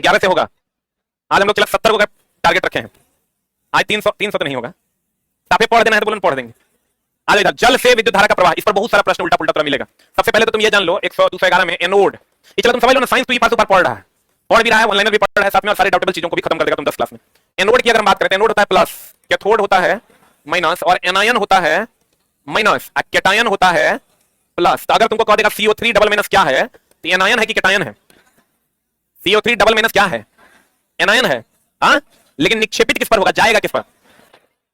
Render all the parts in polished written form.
11 से होगा। आज हम लोग 70 को टारगेट रखे हैं, आज 300 तो नहीं होगा। साफे पढ़ देना है तो बोलन पढ़ देंगे। आज इधर जल से विद्युत धारा का प्रवाह, इस पर बहुत सारा प्रश्न उल्टा पुल्टा मिलेगा। सबसे पहले तो तुम ये जान लो 100 211 में एनोड, ये चलो तुम समझ लो ना, साइंस तो ये पास ऊपर पढ़ रहा है, पढ़ भी रहा है, ऑनलाइन भी पढ़ रहा है साथ में, और सारी डाउटेबल चीजों को भी खत्म कर देगा तुम 10 क्लास में। एनोड की अगर हम बात करते हैं, एनोड होता है प्लस, कैथोड होता है माइनस, और एनायन होता है माइनस, कैटायन होता है प्लस। तो अगर तुमको कह देगा CO3 डबल माइनस क्या है, तो एनायन है कि कैटायन है? CO3 डबल माइनस क्या है? एनायन है। हाँ, लेकिन निक्षेपित किस पर होगा, जाएगा किस पर?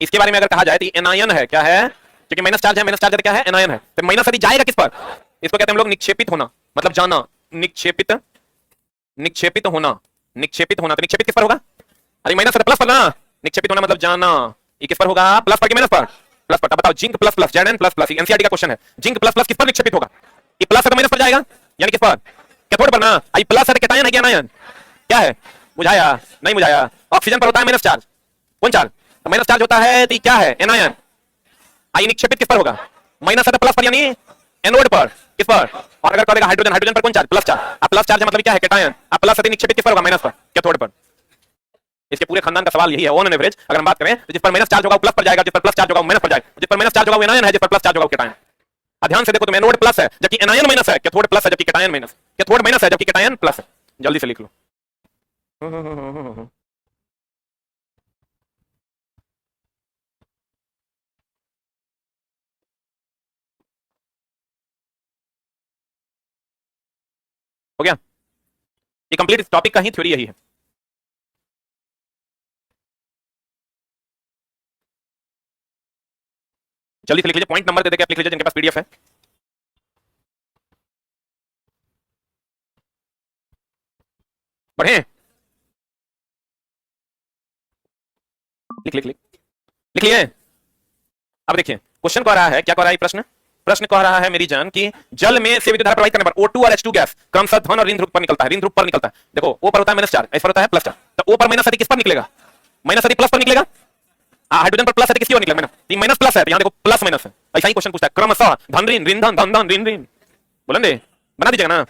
इसके बारे में अगर कहा जाए तो एनायन है, क्या है? क्योंकि माइनस चार्ज है, माइनस चार्ज क्या है? एनायन है। तो माइनस यदि जाएगा किस पर, इसको कहते हैं हम लोग निक्षेपित होना, मतलब जाना, निक्षेपित, निक्षेपित होना, निक्षेपित होना। तो निक्षेपित किस पर होगा? अरे माइनस प्लस पर ना, निक्षेपित होना मतलब जाना, ये किस पर होगा? प्लस पर कि माइनस पर? प्लस पर। बताओ zinc plus plus, Zn plus plus, NCERT का क्वेश्चन है, जिंक प्लस प्लस किस पर निक्षेपित होगा? ये प्लस है तो माइनस पर जाएगा, यानी किस पर? कैथोड पर ना। आई प्लस है तो कैटायन है कि एनायन? क्या है? बुझाया? नहीं बुझाया। ऑक्सीजन पर होता है माइनस चार्ज, कौन चार्ज? तो माइनस चार्ज होता है, तो क्या है? एनायन। आई निक्षेपित किस पर होगा? माइनस है तो प्लस पर, यानी एनोड पर, किस पर? और अगर कहेगा हाइड्रोजन, हाइड्रोजन पर कौन चार्ज? Plus charge. अब प्लस चार्ज है मतलब क्या है? कैटायन। अब प्लस है निक्षेपित किस पर होगा? माइनस पर, कैथोड पर। इसके पूरे खानदान का सवाल यही है, ऑन एन एवरेज अगर हम बात करें तो जिस पर माइनस चार्ज होगा वो प्लस पर जाएगा, जिस पर प्लस चार्ज होगा वो माइनस पर जाएगा, जिस पर माइनस चार्ज होगा वो एनायन है, जिस पर प्लस चार्ज होगा वो कैटायन। ध्यान से देखो, तो एनोड प्लस है जबकि एनायन माइनस है, कैथोड प्लस है जबकि कैटायन माइनस, कैथोड माइनस है जबकि कैटायन प्लस है। जल्दी से लिख लो। हो गया? ये कंप्लीट इस टॉपिक का ही थ्योरी यही है। जल्दी से लिख लीजिए, पॉइंट नंबर दे देके आप लिख लीजिए जिनके पास पीडीएफ है। बढ़े? लिख लिख लिख लिख लिए? अब देखिए क्वेश्चन कह रहा है, क्या कह रहा है प्रश्न? प्रश्न कह रहा है मेरी जान कि जल में से विद्युत धारा प्रवाहित करने पर O2 और H2 गैस क्रमशः धन और ऋण ध्रुव पर निकलता है, ऋण ध्रुव पर निकलता है। देखो O पर होता है माइनस चार्ज, S पर होता है प्लस चार्ज। तो O पर माइनस यदि किस पर निकलेगा? माइनस यदि प्लस पर निकलेगा। हाइड्रोजन पर प्लस है किसकी ओर निकलेगा? माइनस, माइनस प्लस है, तो यहां देखो प्लस माइनस है। ऐसा ही क्वेश्चन पूछता है, क्रमशः धन ऋण, ऋण धन, धन धन, ऋण ऋण। बोलन दे, बना दीजिएगा ना।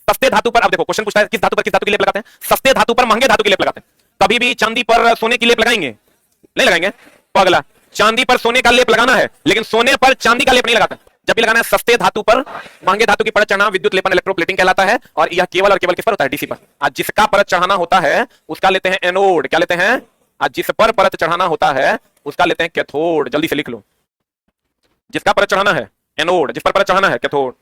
सस्ते धातु पर, अब देखो क्वेश्चन पूछता है किस धातु पर किस धातु की लेप लगाते हैं? सस्ते धातु पर महंगे धातु की लेप लगाते हैं। कभी भी चांदी पर सोने की लेप लगाएंगे? नहीं लगाएंगे। तो अगला, चांदी पर सोने का लेप लगाना है लेकिन सोने पर चांदी का लेप नहीं लगाते। जब भी लगाना है सस्ते धातु पर महंगे धातु की परत चढ़ाना विद्युत लेपन, इलेक्ट्रोप्लेटिंग कहलाता है। और यह केवल और केवल किस पर होता है? डीसी पर। आज जिसका परत चढ़ाना होता है उसका लेते हैं एनोड, क्या लेते हैं? आज जिस पर परत चढ़ाना होता है उसका लेते हैं कैथोड। जल्दी से लिख लो, जिसका परत चढ़ाना है एनोड, जिस पर परत चढ़ाना है कैथोड।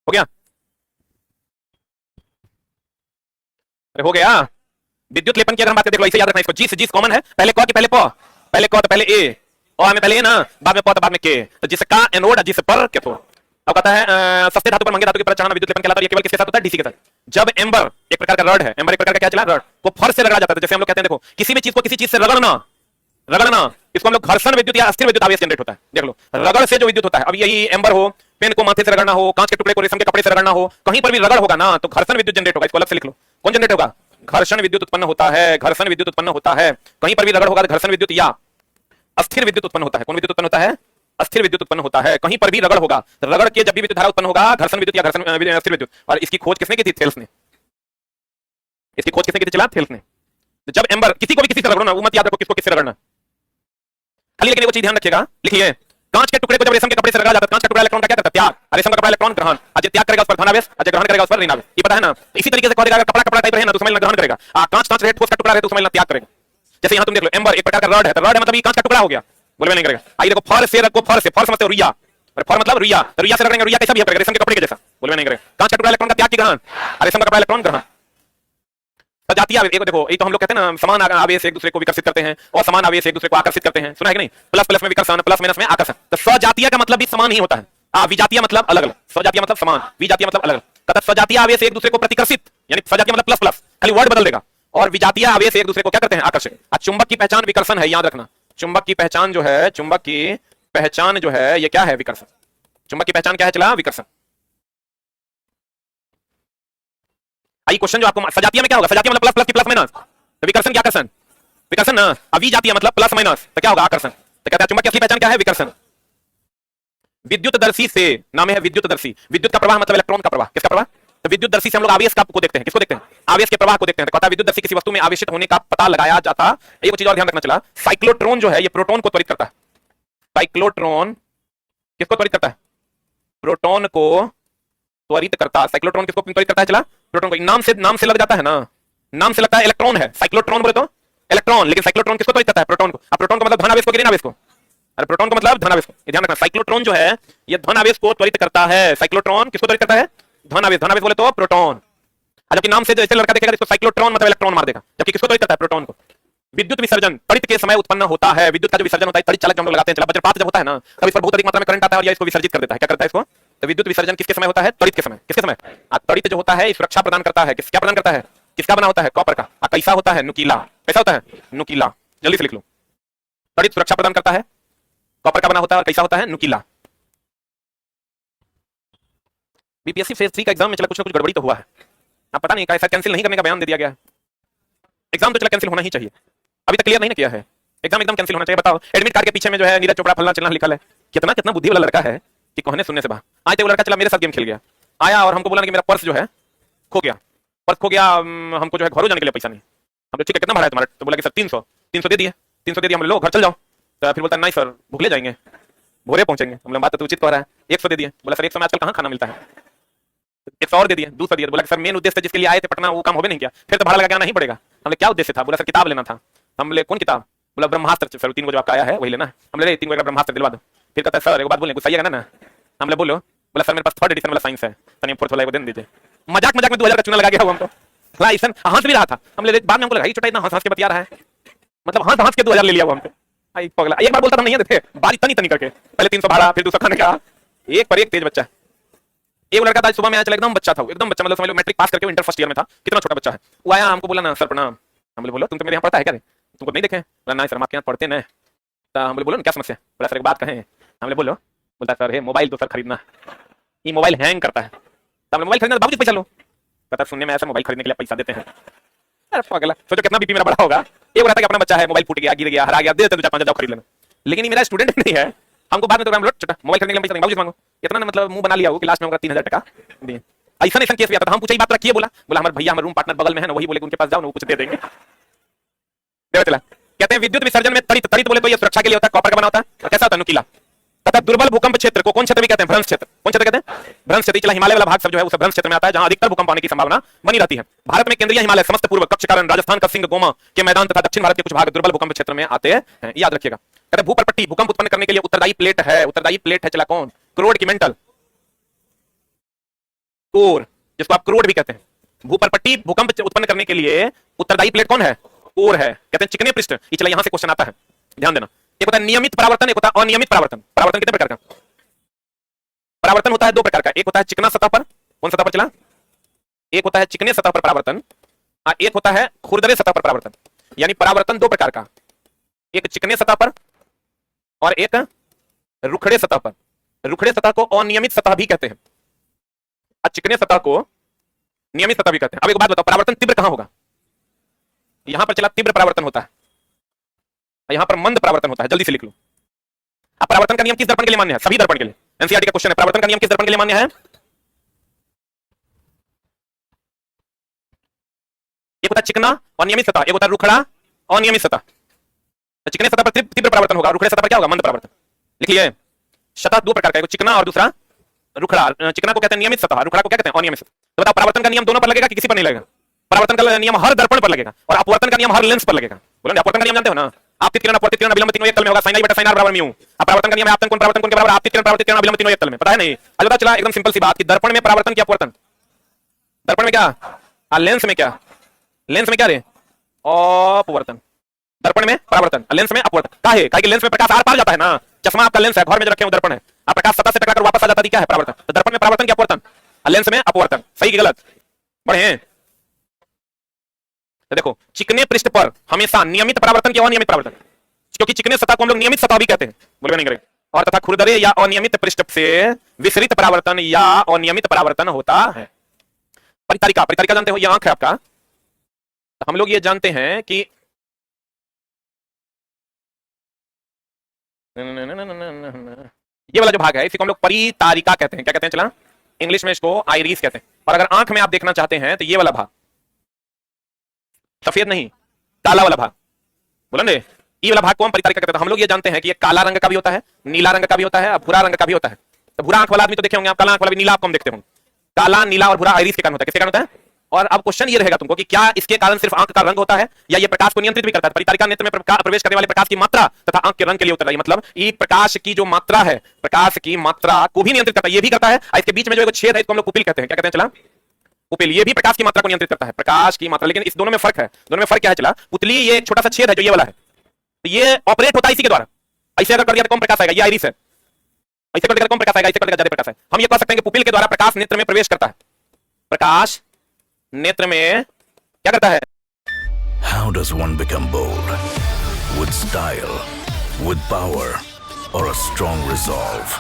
हो गया? अरे हो गया। विद्युत लेपन की अगर हम बात करें, देखो ऐसे याद रखना इसको, जी से जी कॉमन है, पहले क के पहले प, पहले क तो पहले ए, और में पहले ए ना, बाद में प तो बाद में के। तो जिसका एनोड जिस पर कैथोड। अब कहता है सस्ते धातु पर महंगे धातु की परत चढ़ाना विद्युत लेपन कहलाता है। ये केवल किसके साथ होता है? डीसी के साथ। जब एम्बर एक प्रकार का रड है, एम्बर एक प्रकार का क्या चला? रड को फर्श से रगड़ा जाता है। जैसे हम लोग कहते हैं, देखो किसी भी चीज को किसी चीज से रगड़ना, रगड़ना, इसको हम लोग घर्षण विद्युत या अस्थिर विद्युत आवेश जनरेट होता है। देख लो, रगड़ से जो विद्युत होता है, अब यही एम्बर हो, पेन को माथे से रगड़ना हो, कांच के टुकड़े को रेशम के कपड़े से रगड़ना हो, कहीं पर भी रगड़ होगा ना तो घर्षण विद्युत जनरेट होगा। इसको अलग से लिख लो, कौन जनरेट होगा? घर्षण विद्युत उत्पन्न होता है, घर्षण विद्युत उत्पन्न होता है। कहीं पर भी रगड़ होगा तो घर्षण विद्युत या अस्थिर विद्युत उत्पन्न होता है। कौन विद्युत उत्पन्न होता है? अस्थिर विद्युत उत्पन्न होता है। कहीं पर भी रगड़ होगा, रगड़ के जब भी विद्युत धारा उत्पन्न होगा घर्षण विद्युत या घर्षण अस्थिर विद्युत। और इसकी खोज किसने की थी? थेल्स ने। इसकी खोज किसने की थी? चला थेल्स ने। जब एम्बर किसी को भी किसी से रगड़ो ना, वो मत याद रखो किसको किससे रगड़ना खाली, लेकिन वो चीज ध्यान रखिएगा, लिखिए कांच के टुकड़े को जब रेशम के कपड़े से रगड़ा जाता है, कांच का टुकड़ा इलेक्ट्रॉन का क्या करता है? त्याग। और रेशम का कपड़ा इलेक्ट्रॉन ग्रहण। आज त्याग करेगा उस पर धनावेश, आज ग्रहण करेगा उस पर ऋणावेश। ये पता है ना? तो इसी तरीके से कह देगा, अगर कपड़ा कपड़ा टाइप रहे ना तो समझना ग्रहण करेगा, कांच कांच रहे, ठोस का टुकड़ा रहे तो समझना त्याग करेगा। जैसे यहाँ तुम देख लो, एम्बर एक प्रकार का रड है, तो रड है मतलब ये कांच का टुकड़ा हो गया, बोलवे नहीं करेगा। आइए देखो, फर से रखो, फर से, फर समझते हो रुइया, और फर मतलब रुइया, तो रुइया से रगड़ेंगे, रुइया कैसा भी करेगा? रेशम के कपड़े के जैसा, बोलवे नहीं करेगा। कांच का टुकड़ा इलेक्ट्रॉन का त्याग की ग्रहण, रेशम का कपड़ा इलेक्ट्रॉन ग्रहण। सजातीय आवेश, देखो ये तो हम लोग कहते हैं ना, समान आवेश एक दूसरे को विकसित करते हैं और समान आवेश एक दूसरे को आकर्षित करते हैं, सुना है कि नहीं? प्लस प्लस में विकर्षण, प्लस माइनस में आकर्षण। तो सजातीय का मतलब भी समान ही होता है। विजातीय मतलब अलग अलग, सजातीय मतलब समान, विजातीय मतलब अलग अलग। कहता सजातीय आवेश एक दूसरे को प्रतिकर्षित, यानी सजातीय मतलब प्लस प्लस, खाली वर्ड बदल देगा, और विजातीय आवेश एक दूसरे को क्या करते हैं? आकर्षित। चुंबक की पहचान विकर्षण है, याद रखना। चुंबक की पहचान जो है, चुंबक की पहचान जो है ये क्या है? विकर्षण। चुंबक की पहचान क्या है? चला विकर्षण। आई क्वेश्चन जो आपको, सजातीय में क्या होगा? सजातीय मतलब प्लस प्लस की प्लस माइनस, तो विकर्षण क्या? आकर्षण। विकर्षण ना। अविजातीय मतलब प्लस माइनस, तो क्या होगा? आकर्षण। तो कहता है चुंबक की असली पहचान क्या है? विकर्षण। विद्युतदर्शी से नाम है विद्युतदर्शी। विद्युत का प्रवाह मतलब इलेक्ट्रॉन का प्रवाह। किसका प्रवाह? तो विद्युतदर्शी से हम लोग आवेश को देखते हैं। किसको देखते हैं? आवेश के प्रवाह को देखते हैं। तो कहता है विद्युतदर्शी किसी वस्तु में आवेशित होने का पता लगाया जाता। एक चीज और ध्यान रखना चला, साइक्लोट्रॉन जो है ये प्रोटॉन को त्वरित करता है। साइक्लोट्रॉन किसको त्वरित करता है? प्रोटॉन को त्वरित करता है। साइक्लोट्रॉन किसको त्वरित करता है? चला प्रोटॉन को। नाम से लग जाता है ना, नाम से लगता है इलेक्ट्रॉन है। साइक्लोट्रॉन बोले तो इलेक्ट्रॉन, लेकिन साइक्लोट्रॉन किसको त्वरित करता है? प्रोटॉन को। अब प्रोटॉन को मतलब धन आवेश को, ऋण आवेश को। अरे प्रोटॉन को मतलब धन आवेश को, ये ध्यान रखना। साइक्लोट्रॉन जो है ये धन आवेश को त्वरित करता है। साइक्लोट्रॉन किसको त्वरित करता है? धन आवेश। धन आवेश बोले तो प्रोटॉन। जबकि नाम से जैसे लड़का देखेगा इसको साइक्लोट्रॉन मतलब इलेक्ट्रॉन मार देगा। जबकि किसको त्वरित करता है? प्रोटॉन को। विद्युत विसर्जन त्वरित के समय उत्पन्न होता है। विद्युत का जो विसर्जन होता है, त्वरित चालक जो हम लोग लगाते हैं, चला वज्रपात जब होता है ना, तब इस पर बहुत अधिक मात्रा में करंट आता है और ये इसको विसर्जित कर देता है। क्या करता है इसको? तो विद्युत विसर्जन किसके समय होता है? त्वरित के समय। किसके समय? त्वरित जो होता है सुरक्षा प्रदान करता है। क्या प्रदान करता है? किसका बना होता है? कॉपर का। कैसा होता है? नुकीला। कैसा होता है? नुकीला। जल्दी से लिख लो। त्वरित सुरक्षा प्रदान करता है, कॉपर का बना होता है और कैसा होता है? नुकीला। बीपीएससी फेज 3 का एग्जाम में चला कुछ ना कुछ गड़बड़ी तो हुआ है। अब पता नहीं कैसा कैंसिल नहीं करने का बयान दे दिया गया है। एग्जाम तो चला कैंसिल होना ही चाहिए, अभी तक क्लियर नहीं ना किया है। एग्जाम एकदम कैंसिल होना चाहिए। बताओ एडमिट कार्ड के पीछे में जो है नीरज चोपड़ा फलना चलना लिखा है। कितना कितना बुद्धि वाला लड़का है कि कहने सुनने से बाहर। आज तक वो लड़का चला मेरे साथ गेम खेल गया, आया और हमको बोला कि मेरा पर्स जो है खो गया। पर्स खो गया, हमको जो है घरों जाने के लिए पैसा नहीं। हम ठीक है कितना भाड़ा है तुम्हारा? तो बोला कि सर 300 दे दिए। 300 दे दिया, हम लो घर चल जाओ। तो फिर बोलता नहीं सर भूखले जाएंगे, भोरे पहुंचेंगे। हम लोग बात तो उचित कह रहा है। 100 दे दिए। बोला सर 100 में आजकल कहाँ खाना मिलता है? 100 और दे दिए, 200 दिए। बोला सर मेन उद्देश्य जिसके लिए आए थे पटना वो काम हो नहीं किया, फिर तो भाड़ा लगा के आना ही पड़ेगा। हमने क्या उद्देश्य था? बोला सर किताब लेना था। हम बोले कौन किताब? बोला ब्रह्मास्त्र सर 3 को जो आपका आया है वही लेना है। हम ले 3 को ब्रह्मास्त्र दिलवा दो। फिर कहता है सर एक बात बोले गुस्सा आएगा ना? हमने बोलो। बोला सर मेरे पास 3rd एडिशन वाला साइंस है, तनी 4th वाला दे दीजिए। मजाक में 2000 का चूना लगा गया हमको। लाइसन हंस भी रहा था। हम ले बाद में हमको लगा ये छोटा इतना हंस के बतिया रहा है, मतलब हंस के 2000 ले लिया वो हमसे। आई पगला एक बार बोलता था नहीं देते बारी तनी तनी करके, पहले 300 भाड़ा फिर 200 खाने का। एक पर एक तेज बच्चा। एक लड़का था सुबह में आया, चला एकदम बच्चा था, एकदम बच्चा, मतलब समझ लो मैट्रिक पास करके इंटर फर्स्ट ईयर में था। कितना छोटा बच्चा है वो। आया हमको बोला ना सर प्रणाम। हम बोले बोलो तुम तो मेरे यहाँ पढ़ता है क्या? तुमको नहीं देखे? बोला नहीं सर हम आपके यहाँ पढ़ते नहीं। तो हम बोले बोलो ना क्या समस्या? बोला सर एक बात कहें। हमने बोलो। बोलता सर है मोबाइल तो सर खरीदना, ये मोबाइल हैंग करता है। तो हमने मोबाइल खरीदना, बाबू जी पैसा लो। कहता सुनने में ऐसा मोबाइल खरीदने के लिए पैसा देते हैं। अरे पगला सोचो कितना बीपी मेरा बड़ा होगा। ये बोला था कि अपना बच्चा है मोबाइल फूट गया, गिर गया, हरा गया, दे देते 4-5 हजार खरीद लेना। लेकिन ये मेरा स्टूडेंट नहीं है। हमको बाद में तो छोटा मोबाइल खरीदने के लिए पैसा नहीं, बाबू जी मांगो। इतना ना मतलब मुंह बना लिया हो कि लास्ट में होगा 3000 टका दिए। ऐसा केस भी आता था। हम पूछे बात रखिए। बोला हमारे भैया हमारे रूम पार्टनर बगल में है ना, वही बोले उनके पास जाओ ना वो कुछ दे देंगे। चला कहते हैं विद्युत विसर्जन में त्वरित बोले तो ये सुरक्षा के लिए होता है, कॉपर का बना होता है। और कैसा होता है? नुकीला। तथा दुर्बल भूकंप क्षेत्र को कौन क्षेत्र भी कहते हैं? भ्रंश क्षेत्र। कौन क्षेत्र कहते हैं? भ्रंश क्षेत्र। चला हिमालय वाला भाग सब जो है उस भ्रंश क्षेत्र में आता है, जहां अधिकतर भूकंप आने की संभावना बनी रहती है। भारत में केंद्रीय हिमालय, समस्त पूर्व कच्छ कारण, राजस्थान का सिंह गोमा के मैदान तथा दक्षिण भारत के कुछ भाग दुर्बल भूकंप क्षेत्र में आते हैं, याद रखिएगा। कहते भूपरपट्टी भूकंप उत्पन्न करने के लिए उत्तरदायी प्लेट है। उत्तरदायी प्लेट है चला कौन? क्रोड की मेंटल कोर, जिसको आप क्रोड भी कहते हैं। भूपरपट्टी भूकंप उत्पन्न करने के लिए उत्तरदायी प्लेट कौन है? कोर है। कहते हैं चिकने पृष्ठ। ये चला यहां से क्वेश्चन आता है, ध्यान देना। एक होता है नियमित परावर्तन, एक होता है अनियमित परावर्तन। परावर्तन कितने प्रकार का? परावर्तन होता है 2 प्रकार का। एक होता है चिकना सतह पर। कौन सतह पर चला? एक होता है चिकने सतह पर परावर्तन, एक होता है खुरदरे सतह पर परावर्तन। यानी परावर्तन 2 प्रकार का, एक चिकने सतह पर और एक रुखड़े सतह पर। रुखड़े सतह को अनियमित सतह भी कहते हैं, चिकने सतह को नियमित सतह भी कहते हैं। अब एक बात बताओ, परावर्तन तीव्र कहां होगा? यहां पर चला तीव्र परावर्तन होता है, यहां पर मंद परावर्तन होता है। जल्दी से लिख लो। अब परावर्तन का नियम किस दर्पण के लिए मान्य है? सभी दर्पण के लिए। एनसीईआरटी का क्वेश्चन है, परावर्तन का नियम किस दर्पण के लिए मान्य है? एक होता है चिकना और नियमित सतह, एक होता है रुखड़ा और नियमित सतह। तो चिकने सतह पर तीव्र परावर्तन होगा, रुखड़े सतह पर क्या होगा? मंद परावर्तन। लिखिए सतह 2 प्रकार का, एक चिकना और दूसरा रुखड़ा। चिकना को कहते हैं नियमित सतह, रुखड़ा को क्या कहते हैं? अनियमित सतह। तो बताओ परावर्तन का नियम दोनों पर लगेगा कि किसी पर नहीं लगेगा? परावर्तन का नियम हर दर्पण पर लगेगा और अपवर्तन का नियम हर लेंस पर लगेगा। बोलो अपवर्तन का नियम जानते हो ना? आपतित किरण अपवर्तित किरण अभिलंबित तीनों एक तल में होगा, sin i बटा sin r बराबर म्यू। अब परावर्तन का नियम है आपतन कोण परावर्तन कोण के बराबर, आपतित किरण परावर्तित किरण अभिलंबित तीनों एक तल में। पता है नहीं? पता चला एकदम सिंपल सी बात कि दर्पण में परावर्तन क्या अपवर्तन? दर्पण में क्या? लेंस में क्या? लेंस में क्या रे? अपवर्तन। दर्पण में परावर्तन, लेंस में अपवर्तन। का है कि लेंस में प्रकाश आर पार जाता है ना। चश्मा आपका लेंस है, घर में जो रखे हो दर्पण है, आप प्रकाश सतह से टकराकर वापस आ जाता है, क्या है? परावर्तन। तो दर्पण में परावर्तन क्या अपवर्तन, लेंस में अपवर्तन। सही कि गलत? बढ़े। तो देखो चिकने पृष्ठ पर हमेशा नियमित परावर्तन या अनियमित परावर्तन, क्योंकि चिकने सतह को हम लोग नियमित सतह भी कहते हैं, बोलबे नहीं करेंगे। और तथा खुरदरे या अनियमित पृष्ठ से विसरित परावर्तन या अनियमित परावर्तन होता है। परितारिका, परितारिका जानते हो? ये आंख है आपका। हम लोग ये जानते हैं कि ये वाला जो भाग है इसी को हम लोग परितारिका कहते हैं। क्या कहते हैं चला? इंग्लिश में इसको आइरिस कहते हैं। और अगर आंख में आप देखना चाहते हैं तो ये वाला भाग, सफेद नहीं काला वाला भाग, बोला ना, ये वाला भाग को हम परितारिका कहते हैं। हम लोग ये जानते हैं कि ये काला रंग का भी होता है, नीला रंग का भी होता है और भूरा रंग का भी होता है। तो भूरा आंख वाला आदमी तो देखे होंगे आप, काला आंख वाला भी, नीला आपको हम देखते होंगे। काला, नीला और भूरा आइरिस के कारण होता है। किसके कारण होता है? और अब क्वेश्चन ये रहेगा तुमको कि क्या इसके कारण सिर्फ आंख का रंग होता है या ये प्रकाश को नियंत्रित भी करता है? परितारिका नेत्र में प्रवेश करने वाले प्रकाश की मात्रा तथा आंख के रंग के लिए उत्तरदायी, मतलब ये प्रकाश की जो मात्रा है, प्रकाश की मात्रा को भी नियंत्रित करता है, ये भी करता है। इसके बीच में जो एक छेद है इसको हम लोग पुपिल कहते हैं। क्या कहते हैं चला? पुपिल। ये भी प्रकाश की मात्रा को नियंत्रित करता है, प्रकाश की मात्रा। लेकिन इस दोनों में फर्क है। दोनों में फर्क क्या है चला? पुतली ये एक छोटा सा छेद है जो ये वाला है, तो ये ऑपरेट होता है इसी के द्वारा। ऐसे अगर कर दिया तो कम प्रकाश आएगा, ये आइरिस है। ऐसे कर दिया तो कम प्रकाश आएगा, ऐसे कर दिया ज्यादा प्रकाश है। हम ये कह सकते हैं कि पुपिल के द्वारा प्रकाश नेत्र में प्रवेश करता है। प्रकाश नेत्र में क्या करता है? How does one become bold? With style, with power, or a strong resolve?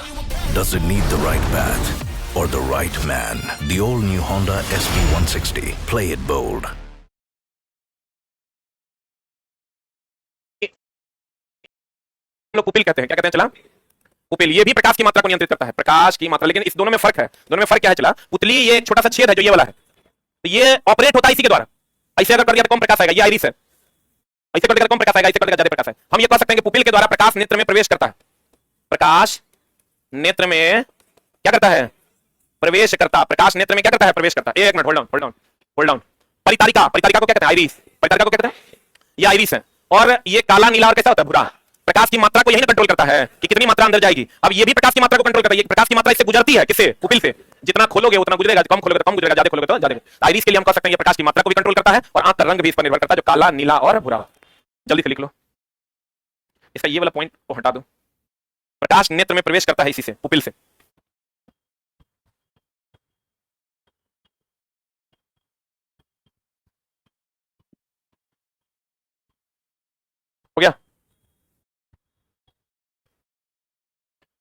Does it need the right path or the right man? The all-new Honda SB160. Play it bold. हम लोग पुपिल कहते हैं। क्या कहते हैं चला? Pupil. ये भी प्रकाश की मात्रा को नियंत्रित करता है, प्रकाश की मात्रा। लेकिन इस दोनों में फर्क है। दोनों में फर्क क्या है चला? पुतली ये एक छोटा सा छेद है जो ये वाला है, तो ये ऑपरेट होता है इसी के द्वारा। ऐसे अगर कर दिया तो कम प्रकाश आएगा, ये आइरिस है। ऐसे कर दिया तो कम प्रकाश आएगा, ऐसे कर दिया ज्यादा प्रकाश है। हम ये कह सकते हैं कि पुपिल के द्वारा प्रकाश नेत्र में प्रवेश करता है। प्रकाश नेत्र में क्या करता है? प्रवेश करता। प्रकाश नेत्र में क्या करता है? प्रवेश करता है। एक minute, hold down hold down hold down. परितारिका, परितारिका को क्या कहते हैं? आइरिस। परितारिका को क्या कहते हैं? ये आइरिस है। और ये काला, नीला और कैसा होता है? भूरा। प्रकाश की मात्रा को यही ना कंट्रोल करता है कि कितनी मात्रा अंदर जाएगी। अब ये भी प्रकाश की मात्रा को कंट्रोल करता है। ये प्रकाश की मात्रा इससे गुजरती है। किससे? पुपिल से। जितना खोलोगे उतना गुजरेगा, कम खोलोगे तो कम गुजरेगा, ज्यादा खोलोगे तो ज्यादा। आइरिस के लिए हम कह सकते हैं ये प्रकाश की मात्रा को भी कंट्रोल करता है और आंख का रंग भी इस पर निर्भर करता है, जो काला, नीला और भूरा। जल्दी से लिख लो इसका ये वाला पॉइंट को हटा दो। प्रकाश नेत्र में प्रवेश करता है इसी से, पुपिल से। हो गया?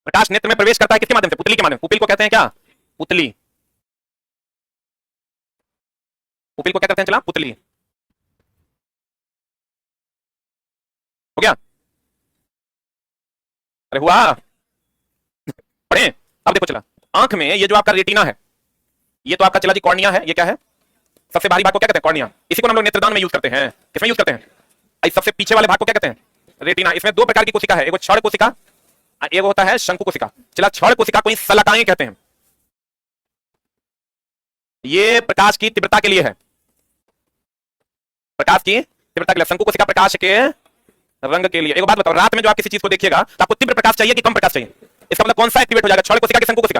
प्रकाश नेत्र में प्रवेश करता है किसके माध्यम से? पुतली के माध्यम। पुपिल को कहते हैं क्या? पुतली। पुपिल को क्या कहते हैं चला? पुतली। हो गया? अरे हुआ? पढ़े? अब देखो चला, आंख में ये जो आपका रेटिना है, ये तो आपका चला जी कॉर्निया है। ये क्या है? सबसे बाहरी भाग को क्या कहते हैं? कॉर्निया। इसी को हम लोग नेत्रदान में यूज करते हैं। किसमें यूज करते हैं? सबसे पीछे वाले भाग को क्या कहते हैं? रेटिना। इसमें दो प्रकार की कोशिका है, एक क्षण कोशिका, एक होता है शंकु कोशिका। चला, क्षण कोशिका को सलाकाएं कहते हैं। ये प्रकाश की तीव्रता के लिए है, प्रकाश की तीव्रता के लिए। शंकु कोशिका प्रकाश के रंग के लिए। एक बात बताओ, रात में जो आप किसी चीज को देखिएगा तो आपको तीव्र प्रकाश चाहिए कि कम प्रकाश चाहिए? इसका मतलब कौन सा एक्टिवेट हो जाएगा? क्षण कोशिका की शंकु कोशिका?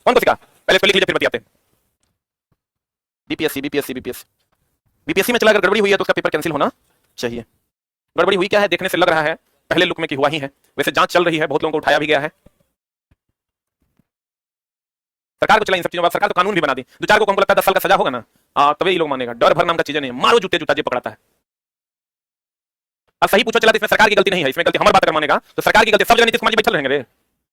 कौन कोशिका? पहले इसको लिख लीजिए फिर बताते हैं। बीपीएससी बीपीएससी बीपीएससी बीपीएससी में चला, अगर गड़बड़ी हुई है तो उसका पेपर कैंसिल होना चाहिए। गड़बड़ी हुई क्या है? देखने से लग रहा है पहले लुक में कि हुआ ही है। वैसे जांच चल रही है, बहुत लोगों को उठाया भी गया है। सरकार को चला इन सब चीजों, सरकार तो कानून भी बना दी। दो चार को हमको लगता है 10 साल का सजा होगा ना, तभी ये लोग मानेगा। डर भर नाम का चीजें नहीं, मारो जूते जूता जे पकड़ाता है। अब सही पूछो चला, इसमें सरकार की गलती नहीं है, इसमें गलती हमारी बात अगर मानेगा तो सरकार की गलती। सब जन नीतीश कुमार जी बैठे रहेंगे रे।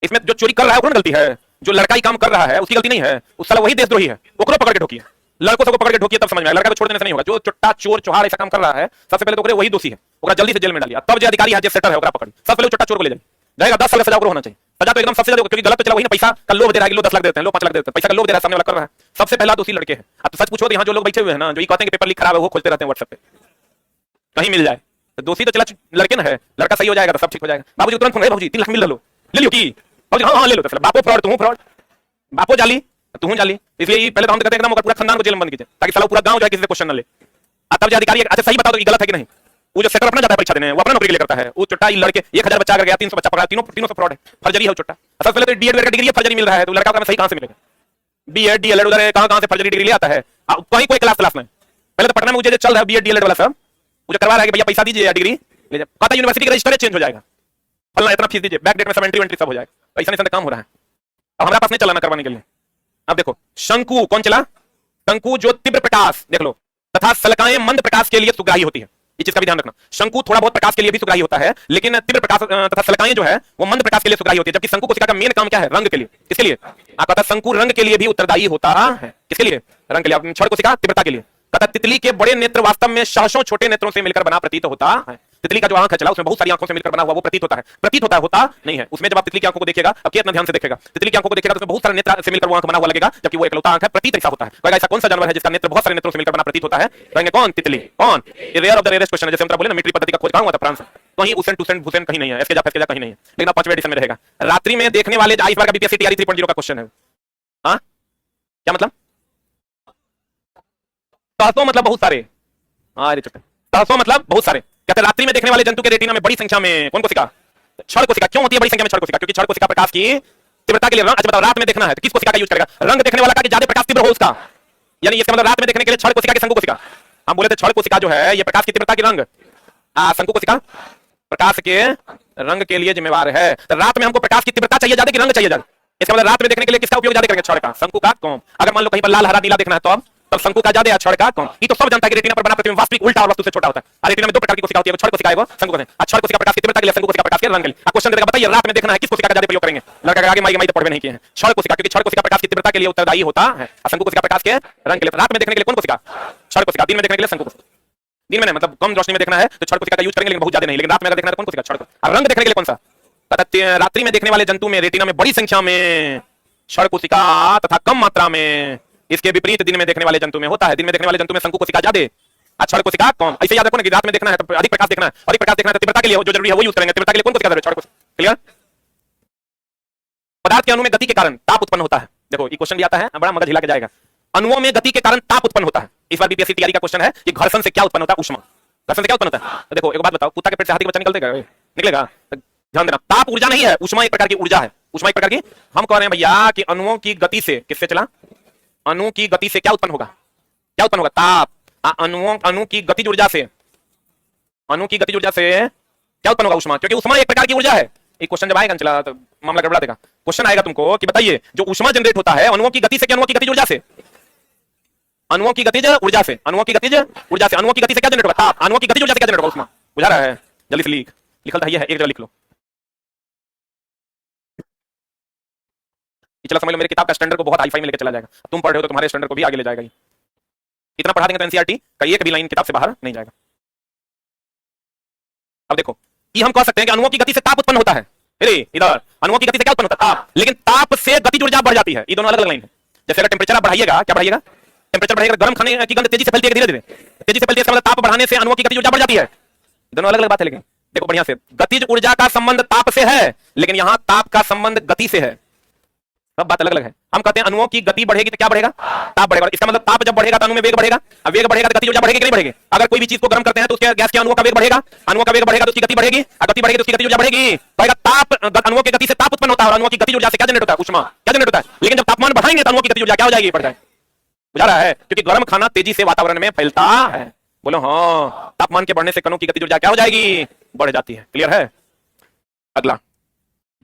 इसमें जो चोरी कर रहा है वो गलती है, जो लड़का ही काम कर रहा है उसकी गलती नहीं है। उस साला वही देशद्रोही है, ओकरो पकड़ के ढोकिए। लड़कों सबको पकड़ के ढोकिए तब समझ में आएगा। लड़का को छोड़ देने से नहीं होगा। जो चुट्टा चोर चुहार ऐसा काम कर रहा है सबसे पहले तो ओकरे वही दोषी है, ओकरा जल्दी से जेल में डालिए। तब जो अधिकारी है, जो सेटर है, ओकरा पकड़ी। सबसे पहले चुट्टा चोर को ले जाएगा, 10 साल का सजा ओकरो होना चाहिए। सजा तो एकदम सबसे ज्यादा, क्योंकि गलत तो चला वही ना, पैसा का लोभ दे रहा है, लोग 10 लाख देते हैं, लोग 5 लाख देते हैं, पैसा का लोभ दे रहा है, सामने वाला कर रहा है। सबसे पहला दोषी लड़के हैं। अब तो सच पूछो तो यहाँ जो लोग बैठे हुए हैं ना, जो ये कहते हैं कि पेपर लीक खराब है, वो खोजते रहते हैं व्हाट्सएप पे, कहीं मिल जाए तो दोषी तो चला लड़के ना है। लड़का सही हो जाएगा तो सब ठीक हो जाएगा। बाबूजी तुरंत फोन, बाबूजी 3 लाख मिल लो, ले लियो की? हाँ हाँ ले लो। बापो फ्रॉड, तू फ्रॉड, बापो जाली, तू जाली। इसलिए पहले तो हम कहते हैं पूरा खानदान को जेल में बंद कीजिए, ताकि साला पूरा गांव जो है किसी से क्वेश्चन न ले। तब जो अधिकारी, अच्छा सही बताओ तो ये गलत है कि नहीं? वो जो सेटर अपना जाता है परीक्षा देने, वो अपना नौकरी के लिए करता है। वो चुट्टा लड़के 1000 बच्चा कर गया, 300 बच्चा पकड़ा, तीनों से फ्रॉड है, फर्जरी है वो चुट्टा। सबसे पहले तो डीएड का डिग्री है, फर्जरी मिल रहा है, तो लड़का का सही कहां से मिलेगा? बीएड डीएलएड उधर कहां से फर्जरी डिग्री ले आता है? कहीं कोई क्लास में। पहले तो पटना में मुझे चल रहा है बीएड डीएलएड वाला सब, मुझे करवा रहा है कि भैया पैसा दीजिए या डिग्री ले जाए। कहता यूनिवर्सिटी का रजिस्टर चेंज हो जाएगा, फलना इतना फीस दीजिए, बैक डेट में सब एंट्री सब हो जाएगा। पैसा नहीं काम हो रहा है। अब हमारे पास नहीं चलाना करवाने के लिए। अब देखो शंकु कौन चला? शंकु जो तीव्र प्रकाश देख लो तथा सलकाएं मंद प्रकाश के लिए सुग्राही होती है, इस चीज का भी ध्यान रखना। शंकु थोड़ा बहुत प्रकाश के लिए भी सुग्राही होता है, लेकिन तीव्र प्रकाश तथा सलकाएं जो है वो मंद प्रकाश के लिए सुग्राही होती है। जबकि शंकु कोशिका का मेन काम क्या है? रंग के लिए। किसके लिए? आप कहता शंकु रंग के लिए भी उत्तरदायी होता है। किसके लिए? रंग के लिए। क्षण कोशिका तीव्रता के लिए। कहता तितली के बड़े नेत्र वास्तव में सहसों छोटे नेत्रों से मिलकर बना प्रतीत होता है। तितली का जो आंख है चला उसमें बहुत सारी आंखों से मिलकर बना हुआ वो प्रतीत होता है, प्रतीत होता है, होता नहीं है। उसमें जब आप तितली की आंखों को देखिएगा, अब कितना ध्यान से देखेगा, तितली की आंखों को देखिएगा तो उसमें बहुत सारे नेत्र से मिलकर वो आंख बना हुआ लगेगा, जबकि वो एकलौता आंख है, प्रतीत ऐसा होता है। कहेगा ऐसा कौन सा जानवर है जिसका नेत्र बहुत सारे नेत्रों से मिलकर बना प्रतीत होता है? कहेंगे कौन? तितली। कौन? ये rare of the rarest question है, जैसे हम बोले ना मिलिट्री पद्धति का खोज कहां हुआ था? फ्रांस। कहीं उसेन टूसेन भूसेन कहीं नहीं है, इसके जा कहीं नहीं है, लेकिन आप 5वें एडिशन में रहेगा। रात्रि में देखने वाले इस बार का बीपीएससी टीआरई 3.0 का क्वेश्चन है। हाँ क्या मतलब? सहसों मतलब बहुत सारे, हाँ सहसों मतलब बहुत सारे। कहते रात्रि में देखने वाले जंतु के रेटिना में बड़ी संख्या में कौन कोशिका? क्षण कोशिका। क्यों होती है बड़ी संख्या में क्षण कोशिका? क्योंकि क्षण कोशिका प्रकाश की तीव्रता के लिए रंग, अच्छा बताओ रात में देखना है तो किस कोशिका का यूज करेगा? रंग देखने वाला का कि ज्यादा प्रकाश तीव्र हो उसका, यानी इसका मतलब रात में देखने के लिए क्षण कोशिका की शंकु कोशिका। हम बोले थे क्षण कोशिका जो है ये प्रकाश की तीव्रता की रंग, शंकु कोशिका प्रकाश के रंग के लिए जिम्मेवार है। तो रात में हमको प्रकाश की तीव्रता चाहिए ज्यादा कि रंग चाहिए ज्यादा? इसका मतलब रात में देखने के लिए किसका उपयोग ज्यादा करेंगे? क्षण का, शंकु का कम। अगर मान लो कहीं पर लाल हरा नीला देखना है तो तब शंकु का ज्यादा, क्षण का कम। ये तो सब जानता है कि रेटिना पर बना प्रतिबिंब वास्तविक उल्टा और वस्तु से छोटा होता है। रेटिना में दो प्रकार की कोशिका होती है, क्षण कोशिका है वो शंकु कोशिका। क्षण कोशिका प्रकाश की तीव्रता के लिए, शंकु कोशिका प्रकाश के रंग के लिए। क्वेश्चन देगा बताइए रात में देखना है किस कोशिका का ज्यादा प्रयोग करेंगे? लड़का आगे माई तो पढ़वे नहीं किए हैं। क्षण कोशिका, क्योंकि क्षण कोशिका प्रकाश की तीव्रता के लिए उत्तरदायी होता है, शंकु कोशिका प्रकाश के रंग के लिए। रात में देखने के लिए कौन कोशिका? क्षण कोशिका। दिन में देखने के लिए शंकु कोशिका। दिन में मतलब कम रोशनी में देखना है तो क्षण कोशिका का यूज करेंगे, लेकिन बहुत ज्यादा नहीं। लेकिन रात में अगर देखना है तो कौन कोशिका? क्षण कोशिका। और रंग देखने के लिए कौन सा? रात्रि में देखने वाले जंतु में रेटिना में बड़ी संख्या में क्षण कोशिका तथा कम मात्रा में। इसके विपरीत दिन में देखने वाले जंतु में होता है, दिन में देखने वाले जंतु में शंकु कोशिका ज्यादा, क्षण कोशिका कम। ऐसे याद रखो ना कि रात में देखना है तो अधिक प्रकाश देखना है, अधिक प्रकाश देखना है तो तीव्रता के लिए जो जरूरी है वो यूज करेंगे। तीव्रता के लिए कौन कोशिका जरूरी है? क्षण कोशिका। क्लियर? पदार्थ के अणु में गति के कारण ताप उत्पन्न होता है। देखो ये क्वेश्चन भी आता है, बड़ा मगज हिला के जाएगा। अणुओं में गति के कारण ताप उत्पन्न होता है। इस बार बीपीएससी तैयारी का क्वेश्चन है कि घर्षण से क्या उत्पन्न होता है? ऊष्मा। घर्षण से क्या उत्पन्न होता है? तो देखो एक बात बताओ, कुत्ता के पेट से हाथी का बच्चा निकलेगा? ध्यान देना, ताप ऊर्जा नहीं है, ऊष्मा एक प्रकार की ऊर्जा है। ऊष्मा एक प्रकार की, हम कह रहे हैं भैया कि अणुओं की गति से, किससे चला? अणु की गति से क्या उत्पन्न होगा? क्या उत्पन्न होगा? ताप। अणु की गतिज ऊर्जा से, अणु की गतिज ऊर्जा से क्या उत्पन्न होगा? ऊष्मा। क्योंकि ऊष्मा एक प्रकार की ऊर्जा है। ये क्वेश्चन जब आएगा चला तो मामला गड़बड़ा देगा। क्वेश्चन आएगा तुमको कि बताइए जो ऊष्मा जनरेट होता है अणुओं की गति से, अणुओं की गतिज ऊर्जा से? अणुओं की गतिज ऊर्जा से, अणुओं की गतिज ऊर्जा से। अणुओं की गति से क्या जनरेट होगा? ताप। अणुओं की गतिज ऊर्जा से क्या जनरेट होगा? ऊष्मा। बुझा रहा है? जल्दी से लिखल था, ये है, एक जगह लिख लो। चलो समझ लो मेरी किताब का स्टैंडर्ड को बहुत हाईफाई में लेके चला जाएगा। तुम पढ़ रहे हो तो तुम्हारे स्टैंडर्ड को भी आगे ले जाएगा। इतना पढ़ा देंगे तो एनसीईआरटी का एक भी लाइन किताब से बाहर नहीं जाएगा। अब देखो ये हम कह सकते हैं कि अणुओं की गति से ताप उत्पन्न होता है। इधर अणुओं की गति से क्या उत्पन्न होता है? ताप। लेकिन ताप से गतिज ऊर्जा बढ़ जाती है। ये दोनों अलग अलग लाइन है। जैसे अगर टेम्परेचर आप बढ़ाइएगा, क्या बढ़ाइएगा? टेम्परेचर बढ़ाइएगा, गर्म खाने की गंध तेजी से फैलती है, धीरे धीरे तेजी से फैलती है। मतलब ताप बढ़ाने से अणुओं की गतिज ऊर्जा बढ़ जाती है। दोनों अलग अलग बात है। लेकिन देखो बढ़िया से, गतिज ऊर्जा का संबंध ताप से है, लेकिन यहां ताप का संबंध गति से है। सब बात अलग अलग है। हम कहते हैं अणुओं की गति बढ़ेगी तो क्या बढ़ेगा? ताप बढ़ेगा। इसका मतलब ताप जब बढ़ेगा तो अणु में वेग बढ़ेगा, अब वेग बढ़ेगा तो गति ऊर्जा बढ़ेगी कि नहीं बढ़ेगी? अगर कोई भी चीज को गर्म करते हैं तो उसके गैस के अणुओं का वेग बढ़ेगा, अणुओं का वेग बढ़ेगा तो उसकी गति बढ़ेगी, और गति बढ़ेगी तो उसकी गति ऊर्जा बढ़ेगी। कहेगा ताप, अणुओं की गति से ताप उत्पन्न होता है और अणुओं की गति ऊर्जा से क्या जनरेट होता है? ऊष्मा। क्या जनरेट होता है? लेकिन जब तापमान बढ़ाएंगे तो अणुओं की गति ऊर्जा क्या हो जाएगी? बढ़ जाएगी। बुझा रहा है? क्योंकि गर्म खाना तेजी से वातावरण में फैलता है। बोलो हाँ, तापमान के बढ़ने से कणों की गति ऊर्जा क्या हो जाएगी? बढ़ जाती है। क्लियर है? अगला,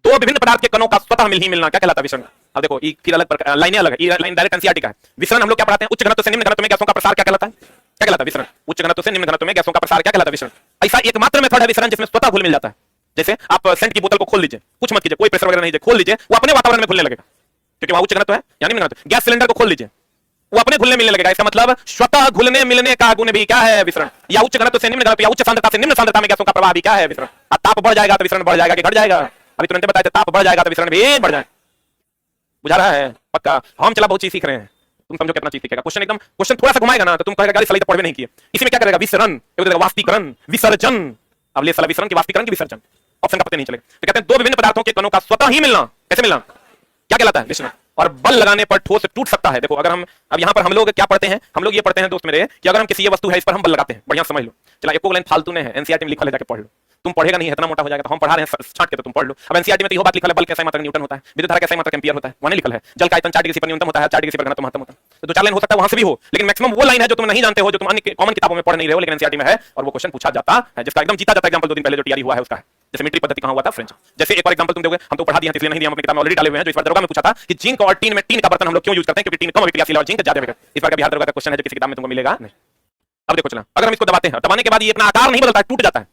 दो विभिन्न पदार्थ के कणों का स्वतः मिलना क्या कहलाता है? विसरण। अब देखो ये फिर अलग लाइनें अलग है, ये लाइन डायरेक्ट एनसीईआरटी का है। विसरण हम लोग क्या पढ़ाते हैं? उच्च घनत्व से निम्न घनत्व में गैसों का प्रसार क्या कहलाता है? क्या कहलाता है? विसरण। उच्च घनत्व से निम्न घनत्व में गैसों का प्रसार क्या कहलाता है? विसरण। ऐसा एकमात्र मेथड है विसरण जिसमें स्वतः घुल मिल जाता है। जैसे आप सेंट की बोतल को खोल लीजिए, कुछ मत कीजिए, कोई प्रेशर वगैरह नहीं, खोल लीजिए, वो अपने वातावरण में घुलने लगेगा, क्योंकि वहां उच्च घनत्व है या निम्न घनत्व। गैस सिलेंडर को खोल लीजिए, वो अपने घुलने मिलने लगेगा। इसका मतलब स्वतः घुलने मिलने का गुण भी क्या है? विसरण। या उच्च घनत्व से निम्न घनत्व या उच्च सांद्रता से निम्न सांद्रता में गैसों का प्रवाह भी क्या है? विसरण। ताप बढ़ जाएगा तो विसरण बढ़ जाएगा कि घट जाएगा? अभी तुरंत बताए थे, ताप बढ़ जाएगा तो विसरण भी बढ़ जाएगा। बुझा रहा है? पक्का। हम चला बहुत चीज सीख रहे हैं, तुम समझो कितना चीज सीखेगा। क्वेश्चन थोड़ा सा घुमाएगा ना तो तुम कहेगा गाली सही तो पढ़वे नहीं किए। इसमें क्या करेगा? विसरण, वाष्पीकरण, विसर्जन। अब ले साला विसरण की वाष्पीकरण की विसर्जन ऑप्शन का पता नहीं चलेगा। तो कहते हैं दो विभिन्न पदार्थों के कणों का स्वतः ही मिलना। कैसे मिलना? क्या कहलाता है? विसरण। और बल लगाने पर ठोस टूट सकता है। देखो अगर हम अब यहाँ पर हम लोग क्या पढ़ते हैं? हम लोग ये पढ़ते हैं दोस्त मेरे कि अगर हम किसी ये वस्तु है इस पर हम बल लगाते हैं, बढ़िया समझ लो। चला एक लाइन फालतू ने है, एनसीईआरटी में लिखा है, जाके पढ़ लो। तुम पढ़ेगा नहीं, इतना मोटा हो जाएगा, तो हम पढ़ा रहे हैं छांट के, तो तुम पढ़ लो। अब एनसीईआरटी में तो ये बात लिखा है, बल कैसा मात्रक न्यूटन होता है, विद्युत धारा कैसा मात्रक एम्पियर होता है, वहां लिखा है। जल का आयतन 4 डिग्री पर न्यूनतम होता है, 4 डिग्री पर घनत्व महत्तम होता है। तो दो चार लाइन हो सकता है वहां से भी हो, लेकिन मैक्सिमम वो लाइन है जो तुम नहीं जानते हो, जो तुम अन्य कॉमन किताबों में पढ़ नहीं रहे हो, लेकिन एनसीईआरटी में है और वो क्वेश्चन पूछा जाता है, जिसका एकदम जीता जाता एग्जांपल 2 दिन पहले जो तैयारी हुआ है उसका है। जैसे मिलिट्री पद्धति कहां हुआ था? फ्रेंच। जैसे एक और एग्जांपल तुम दोगे, हम तो पढ़ा दिए हैं इसलिए नहीं दिया, हम अपनी किताब में ऑलरेडी डाले हुए हैं। जो इस बार दरोगा में पूछा था कि जिंक और टीन में, टीन का बर्तन हम लोग क्यों यूज करते हैं? क्योंकि टीन कम अभिक्रियाशील और जिंक ज्यादा अभिक्रियाशील। इस बार का बिहार दरोगा का क्वेश्चन है जो किसी किताब में तुमको मिलेगा नहीं। अब देखो चला, अगर हम इसको दबाते हैं, दबाने के बाद ये अपना आकार नहीं बदलता है, टूट जाता है।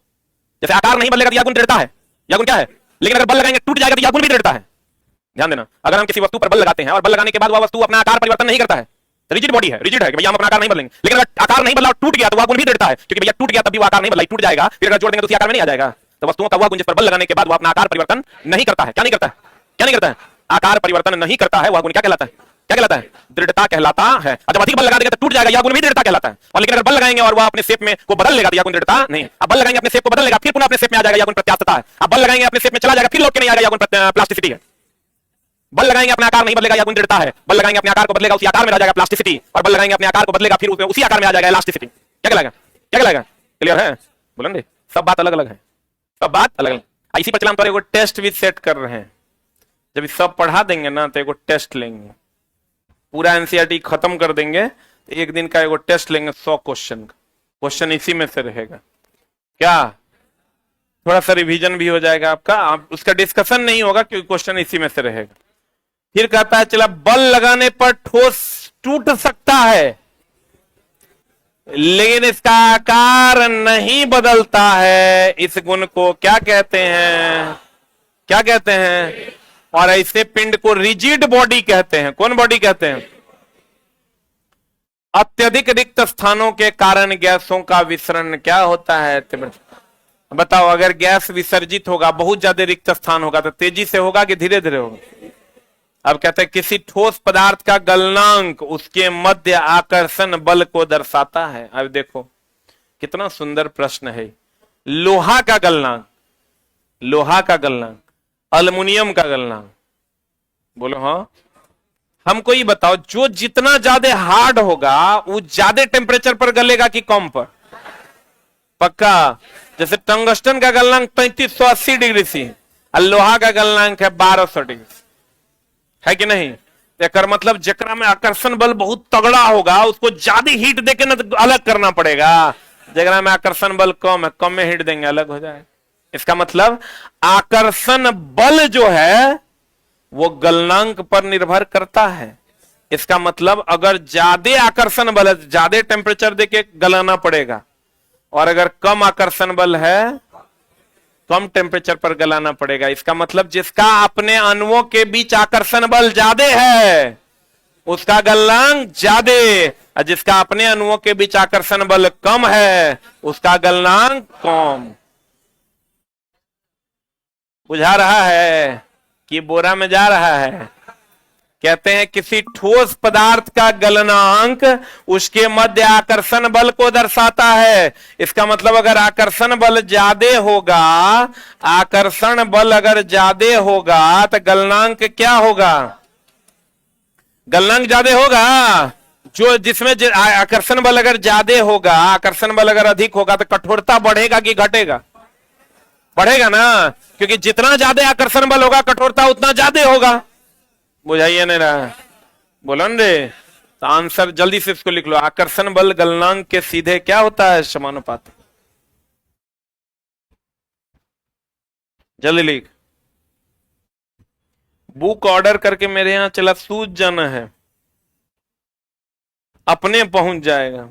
जैसे आकार नहीं बदलेगा तो यह गुण दृढ़ता है, यह गुण क्या है? लेकिन अगर बल लगाएंगे टूट जाएगा तो यह गुण भी दृढ़ता है। ध्यान देना, अगर हम किसी वस्तु पर बल लगाते हैं और बल लगाने के बाद वह वस्तु अपना आकार परिवर्तन नहीं करता है, रिजिड बॉडी है, रिजिड है कि भैया हम अपना आकार नहीं बदलेंगे। लेकिन अगर आकार नहीं बदला और टूट गया तो वह गुण भी दृढ़ता है, क्योंकि भैया टूट गया तब भी वो आकार नहीं बदला, टूट जाएगा, फिर अगर जोड़ देंगे तो उसी आकार में नहीं आ जाएगा। तो वस्तुओं का वह गुण जिस पर बल लगाने के बाद वो अपना आकार परिवर्तन नहीं करता है। क्या नहीं करता है? क्या नहीं करता है? आकार परिवर्तन नहीं करता है। वह गुण क्या कहलाता है? क्या कहलाता है? दृढ़ता कहलाता है। जब अधिक बल लगा देंगे तो टूट जाएगा, यह गुण भी दृढ़ता कहलाता है। और लेकिन अगर बल लगाएंगे और वह अपने शेप में को बदल लेगा तो यह गुण दृढ़ता नहीं। अब बल लगाएंगे अपने शेप को बदल लेगा, फिर पुनः अपने शेप में आ जाएगा, यह गुण प्रत्यास्थता है। अब बल लगाएंगे अपने शेप में चला जाएगा, फिर लौट के नहीं आएगा, यह गुण प्लास्टिसिटी है। बल लगाएंगे अपना आकार नहीं बदलेगा, यह गुण दृढ़ता है। बल लगाएंगे अपने आकार को बदलेगा, उसी आकार में आ जाएगा प्लास्टिसिटी। और बल लगाएंगे अपने आकार को बदलेगा, फिर उसी आकार में आ जाएगा इलास्टिसिटी। क्या कहलाएगा? क्या कहलाएगा? क्लियर है? बोलेंगे सब बात अलग अलग है, सब बात अलग अलग। इसी पर चला हम एगो टेस्ट भी सेट कर रहे हैं। जब सब पढ़ा देंगे ना तो एगो टेस्ट लेंगे, पूरा एनसीईआरटी खत्म कर देंगे, एक दिन का एगो टेस्ट लेंगे 100 क्वेश्चन का। क्वेश्चन इसी में से रहेगा, क्या थोड़ा सा रिवीजन भी हो जाएगा आपका, आप उसका डिस्कशन नहीं होगा क्योंकि क्वेश्चन इसी में से रहेगा। फिर कहता है चला बल लगाने पर ठोस टूट सकता है लेकिन इसका आकार नहीं बदलता है। इस गुण को क्या कहते हैं? क्या कहते हैं? और ऐसे पिंड को रिजिड बॉडी कहते हैं। कौन बॉडी कहते हैं? अत्यधिक रिक्त स्थानों के कारण गैसों का विसरण क्या होता है? बताओ, अगर गैस विसर्जित होगा, बहुत ज्यादा रिक्त स्थान होगा तो तेजी से होगा कि धीरे धीरे होगा? अब कहते हैं किसी ठोस पदार्थ का गलनांक उसके मध्य आकर्षण बल को दर्शाता है। अब देखो कितना सुंदर प्रश्न है। लोहा का गलनांक, लोहा का गलनांक, अल्युमिनियम का गलनांक, बोलो हाँ। हमको ये बताओ, जो जितना ज्यादा हार्ड होगा वो ज्यादा टेम्परेचर पर गलेगा कि कम पर? पक्का। जैसे टंगस्टन का गलनांक 3580 डिग्री सी और लोहा का गलनांक है 1200 डिग्री, है कि नहीं? तो मतलब जकरा में आकर्षण बल बहुत तगड़ा होगा उसको ज्यादा हीट देके ना अलग करना पड़ेगा, जकरा में आकर्षण बल कम है कम में हीट देंगे अलग हो जाएगा। इसका मतलब आकर्षण बल जो है वो गलनांक पर निर्भर करता है। इसका मतलब अगर ज्यादा आकर्षण बल है ज्यादा टेम्परेचर देके गलाना पड़ेगा, और अगर कम आकर्षण बल है कम टेम्परेचर पर गलाना पड़ेगा। इसका मतलब जिसका अपने अणुओं के बीच आकर्षण बल ज्यादा है उसका गलनांक ज्यादा, और जिसका अपने अणुओं के बीच आकर्षण बल कम है उसका गलनांक कम। बुझा रहा है कि बोरा में जा रहा है? कहते हैं किसी ठोस पदार्थ का गलनांक उसके मध्य आकर्षण बल को दर्शाता है। इसका मतलब अगर आकर्षण बल ज्यादा होगा, आकर्षण बल अगर ज्यादा होगा तो गलनांक क्या होगा? गलनांक ज्यादा होगा। जो जिसमें आकर्षण बल अगर ज्यादा होगा, आकर्षण बल अगर अधिक होगा तो कठोरता बढ़ेगा कि घटेगा? बढ़ेगा ना, क्योंकि जितना ज्यादा आकर्षण बल होगा कठोरता उतना ज्यादा होगा। बुझाइए नहीं रहा? बोलो न रे। तो आंसर जल्दी से इसको लिख लो, आकर्षण बल गलनांक के सीधे क्या होता है? समानुपाती। जल्दी लिख। बुक ऑर्डर करके मेरे यहां चला सूझ जाना है, अपने पहुंच जाएगा।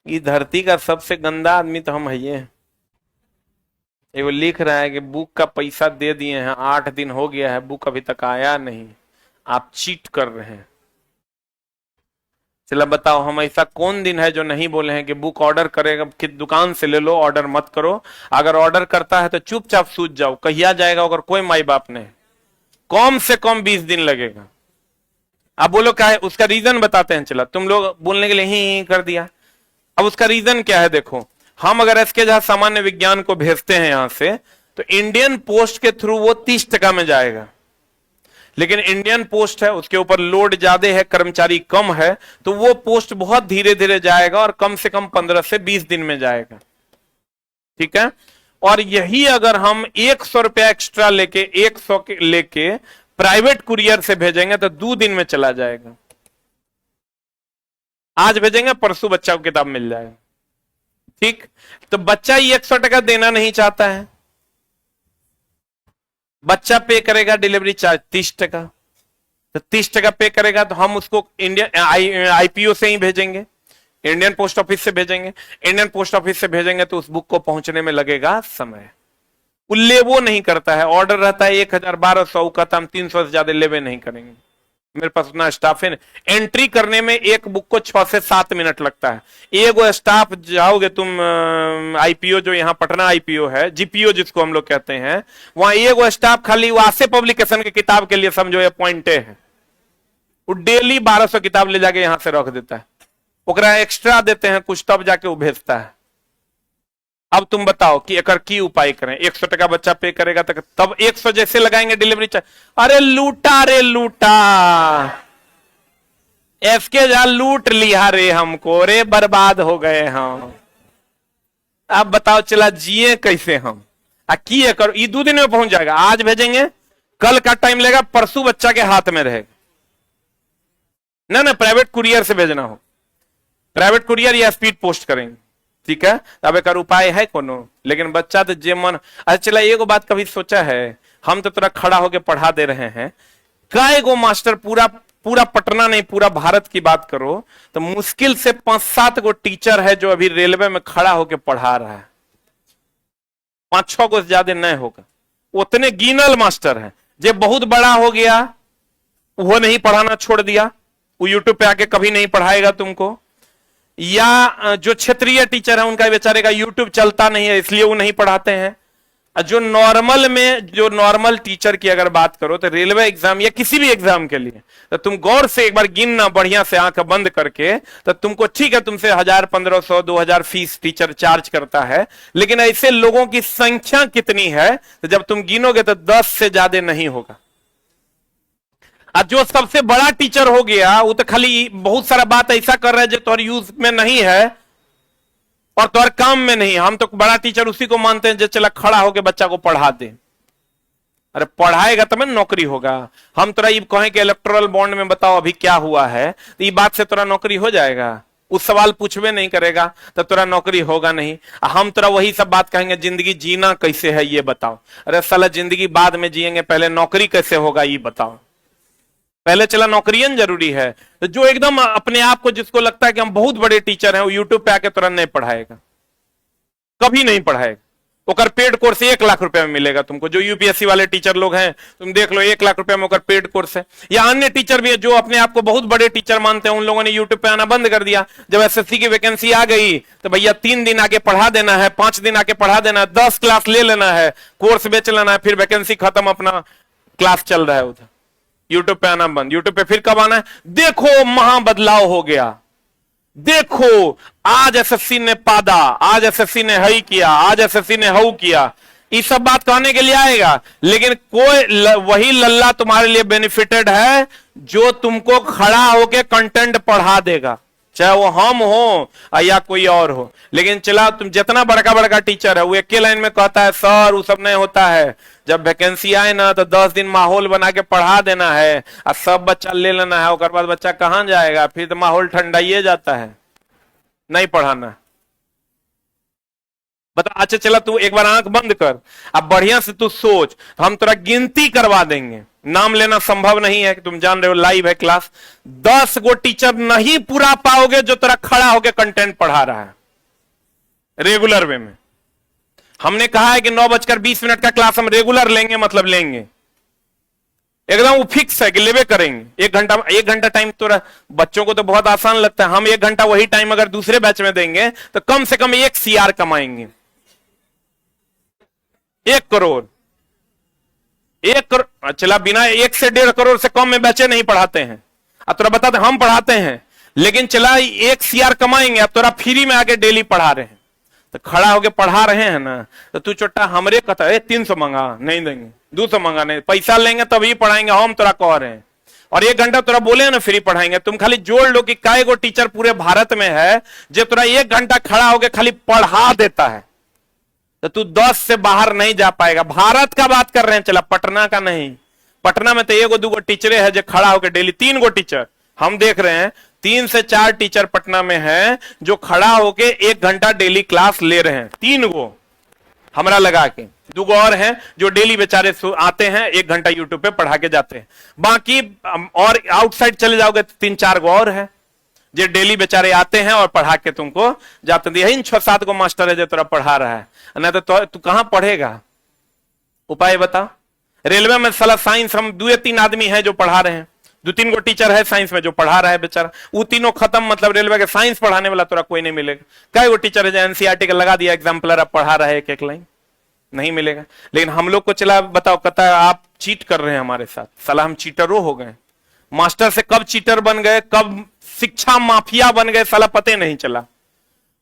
इस धरती का सबसे गंदा आदमी तो हम है। वो लिख रहा है कि बुक का पैसा दे दिए हैं, 8 दिन हो गया है, बुक अभी तक आया नहीं, आप चीट कर रहे हैं। चलो बताओ, हम ऐसा कौन दिन है जो नहीं बोले हैं कि बुक ऑर्डर करेगा कि दुकान से ले लो, ऑर्डर मत करो। अगर ऑर्डर करता है तो चुपचाप सूझ जाओ, कहिया जाएगा अगर कोई माई बाप नहीं, कम से कम 20 दिन लगेगा। आप बोलो क्या है उसका रीजन? बताते हैं। चला तुम लोग बोलने के लिए ही कर दिया। अब उसका रीजन क्या है? देखो, हम अगर इसके जहां सामान्य विज्ञान को भेजते हैं यहां से, तो इंडियन पोस्ट के थ्रू वो 30% में जाएगा। लेकिन इंडियन पोस्ट है, उसके ऊपर लोड ज्यादा है, कर्मचारी कम है, तो वो पोस्ट बहुत धीरे धीरे जाएगा और कम से कम 15 से 20 दिन में जाएगा। ठीक है? और यही अगर हम 100 रुपया एक्स्ट्रा लेके 100 लेके प्राइवेट कुरियर से भेजेंगे तो 2 दिन में चला जाएगा। आज भेजेंगे परसों बच्चा को किताब मिल जाएगा। ठीक? तो बच्चा ही 100 टका देना नहीं चाहता है, बच्चा पे करेगा डिलीवरी चार्ज 30 टका। तो 30 पे करेगा तो हम उसको इंडियन आईपीओ से ही भेजेंगे, इंडियन पोस्ट ऑफिस से भेजेंगे। इंडियन पोस्ट ऑफिस से भेजेंगे तो उस बुक को पहुंचने में लगेगा समय। उल्ले वो नहीं करता है, ऑर्डर रहता है 1000-1200 का, तो हम 300 से ज्यादा लेवे नहीं करेंगे। मेरे पास उतना स्टाफ है। एंट्री करने में एक बुक को 6 से 7 मिनट लगता है। एगो स्टाफ जाओगे तुम आईपीओ, जो यहाँ पटना आईपीओ है, जीपीओ जिसको हम लोग कहते हैं, वहां एगो स्टाफ खाली वासे पब्लिकेशन की किताब के लिए समझो अपॉइंटे है। वो डेली 1200 किताब ले जाके यहां से रख देता है, ओकरा एक्स्ट्रा देते हैं कुछ, तब जाके वो भेजता है। अब तुम बताओ कि एकर की उपाय करें। 100 टका बच्चा पे करेगा तब 100 जैसे लगाएंगे डिलीवरी चार्ज। अरे लूटा रे लूटा, एसके जा लूट लिया रे हमको, रे बर्बाद हो गए हम। अब बताओ चला जिए कैसे हम। किए करो, ये 2 दिन में पहुंच जाएगा। आज भेजेंगे, कल का टाइम लेगा, परसों बच्चा के हाथ में रहेगा। ना प्राइवेट कुरियर से भेजना हो, प्राइवेट कुरियर या स्पीड पोस्ट करेंगे, ठीक है। अब एक उपाय है कोनो, लेकिन बच्चा तो जे मन। अच्छा चला, एगो बात कभी सोचा है, हम तो तुरा खड़ा होके पढ़ा दे रहे हैं, कई गो मास्टर, पूरा पटना नहीं पूरा भारत की बात करो तो मुश्किल से 5-7 गो टीचर है जो अभी रेलवे में खड़ा होके पढ़ा रहा है। 5-6 गो से ज्यादा नहीं होगा, उतने गिनल मास्टर है। जे बहुत बड़ा हो गया वो नहीं पढ़ाना छोड़ दिया, वो यूट्यूब पे आके कभी नहीं पढ़ाएगा तुमको। या जो क्षेत्रीय टीचर है उनका बेचारे का यूट्यूब चलता नहीं है, इसलिए वो नहीं पढ़ाते हैं। जो नॉर्मल टीचर की अगर बात करो तो रेलवे एग्जाम या किसी भी एग्जाम के लिए, तो तुम गौर से एक बार गिनना बढ़िया से आंख बंद करके, तो तुमको ठीक है तुमसे 1000, 1500, 2000 फीस टीचर चार्ज करता है, लेकिन ऐसे लोगों की संख्या कितनी है, तो जब तुम गिनोगे तो 10 से ज्यादा नहीं होगा। और जो सबसे बड़ा टीचर हो गया वो तो खाली बहुत सारा बात ऐसा कर रहा है जो तुम्हारे यूज में नहीं है और तुम्हारे काम में नहीं। हम तो बड़ा टीचर उसी को मानते हैं जो चला खड़ा होकर बच्चा को पढ़ा दे। अरे पढ़ाएगा तब नौकरी होगा। हम तोरा ये कहें कि इलेक्टोरल बॉन्ड में बताओ अभी क्या हुआ है, तो ये बात से तोरा नौकरी हो जाएगा? उस सवाल पूछवे नहीं करेगा तो तोरा नौकरी होगा नहीं। हम तोरा वही सब बात कहेंगे, जिंदगी जीना कैसे है ये बताओ। अरे साला जिंदगी बाद में जिएंगे, पहले नौकरी कैसे होगा ये बताओ। पहले चला नौकरियन जरूरी है। तो जो एकदम अपने आप को जिसको लगता है कि हम बहुत बड़े टीचर हैं, वो यूट्यूब पे आके तुरंत नहीं पढ़ाएगा, कभी नहीं पढ़ाएगा। ओकर पेड कोर्स 1 लाख रुपए में मिलेगा तुमको। जो यूपीएससी वाले टीचर लोग हैं तुम देख लो, 1 लाख रुपए में ओकर पेड कोर्स है। या अन्य टीचर भी है जो अपने आप को बहुत बड़े टीचर मानते हैं, उन लोगों ने यूट्यूब पे आना बंद कर दिया। जब एसएससी की वैकेंसी आ गई तो भैया 3 दिन आके पढ़ा देना है, 5 दिन आके पढ़ा देना है, 10 क्लास ले लेना है, कोर्स बेच लेना है, फिर वैकेंसी खत्म, अपना क्लास चल रहा है उधर। यूट्यूब पे आना बंद। यूट्यूब पे फिर कब आना है? देखो महा बदलाव हो गया, देखो आज एसएससी ने पादा, आज एसएससी ने हई किया, आज एसएससी ने हऊ किया। ये सब बात कहने के लिए आएगा, लेकिन कोई वही लल्ला तुम्हारे लिए बेनिफिटेड है जो तुमको खड़ा होके कंटेंट पढ़ा देगा, चाहे वो हम हो या कोई और हो। लेकिन चला तुम जितना बड़का बड़का टीचर है वो एक लाइन में कहता है सर वो सब नहीं होता है। जब वैकेंसी आए ना तो 10 दिन माहौल बना के पढ़ा देना है और सब बच्चा ले लेना है। उसके बाद बच्चा कहां जाएगा? फिर तो माहौल ठंडाइए जाता है, नहीं पढ़ाना। बता। अच्छा चला तू एक बार आंख बंद कर, अब बढ़िया से तू सोच, हम तेरा गिनती करवा देंगे। नाम लेना संभव नहीं है कि तुम जान रहे हो, लाइव है क्लास। 10 गो टीचर नहीं पूरा पाओगे जो तेरा खड़ा होकर कंटेंट पढ़ा रहा है रेगुलर वे में। हमने कहा है कि 9:20 का क्लास हम रेगुलर लेंगे, मतलब लेंगे एकदम, वो फिक्स है कि लेवे करेंगे। 1 घंटा टाइम तो बच्चों को तो बहुत आसान लगता है। हम 1 घंटा वही टाइम अगर दूसरे बैच में देंगे तो कम से कम 1 CR कमाएंगे। 1 करोड़, 1 करोड़। चला बिना 1 से 1.5 करोड़ से कम में बच्चे नहीं पढ़ाते हैं। अब तोरा बताते हम पढ़ाते हैं, लेकिन चला 1 CR कमाएंगे। अब तोरा फ्री में आके डेली पढ़ा रहे हैं, तो खड़ा होके पढ़ा रहे हैं ना, तो तू चोट्टा हमरे कहता है 300 मंगा, नहीं देंगे, 200 मंगा, नहीं, पैसा लेंगे तभी पढ़ाएंगे, हम तोरा कह रहे हैं। और 1 घंटा तोरा बोले ना फ्री पढ़ाएंगे। तुम खाली जोड़ लो कि काय गो टीचर पूरे भारत में है जो तोरा 1 घंटा खड़ा होके खाली पढ़ा देता है, तो तू 10 से बाहर नहीं जा पाएगा। भारत का बात कर रहे हैं, चला पटना का नहीं। पटना में तो 1-2 टीचरे है जो खड़ा होकर डेली, 3 गो टीचर हम देख रहे हैं, 3 से 4 टीचर पटना में हैं जो खड़ा होके 1 घंटा डेली क्लास ले रहे हैं। 3 गो हमरा लगा के 2 और हैं जो डेली बेचारे आते हैं, 1 घंटा यूट्यूब पे पढ़ा के जाते हैं। बाकी और आउटसाइड चले जाओगे 3-4 गो और है जो डेली बेचारे आते हैं और पढ़ा के तुमको जाते हैं। यही 6-7 गो मास्टर है जो तेरा पढ़ा रहा है, नहीं तो तू कहां पढ़ेगा? उपाय बता। रेलवे में साला साइंस हम 2-3 आदमी है जो पढ़ा रहे हैं, 2-3 गो टीचर है साइंस में जो पढ़ा रहा है बेचारा, वो तीनों खत्म, मतलब रेलवे के साइंस पढ़ाने वाला तोरा कोई नहीं मिलेगा। कई गो टीचर है जो एनसीईआरटी का लगा दिया एग्जाम्पलर, अब पढ़ा रहा है एक लाइन, नहीं मिलेगा। लेकिन हम लोग को चला बताओ, कहता है आप चीट कर रहे हैं हमारे साथ, साला हम चीटरों हो गए। मास्टर से कब चीटर बन गए, कब शिक्षा माफिया बन गए, साला पते नहीं चला।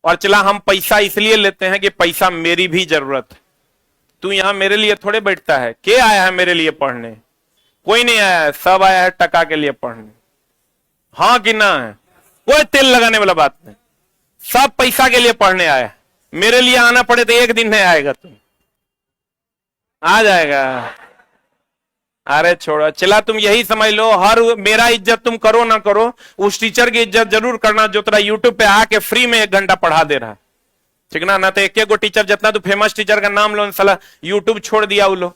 और चला हम पैसा इसलिए लेते हैं कि पैसा मेरी भी जरूरत है। तू यहां मेरे लिए थोड़े बैठता है, के आया है मेरे लिए पढ़ने? कोई नहीं आया है, सब आया है टका के लिए पढ़ने। हाँ कि ना है? कोई तेल लगाने वाला बात नहीं, सब पैसा के लिए पढ़ने आया है। मेरे लिए आना पड़े तो एक दिन नहीं आएगा, तुम आ जाएगा। अरे छोड़ो, चला तुम यही समझ लो, हर मेरा इज्जत तुम करो ना करो, उस टीचर की इज्जत जरूर करना जो तेरा यूट्यूब पे आके फ्री में 1 घंटा पढ़ा दे रहा है, ठीक ना? तो एक गो टीचर जितना तू फेमस टीचर का नाम लो, साला यूट्यूब छोड़ दिया वो लोग।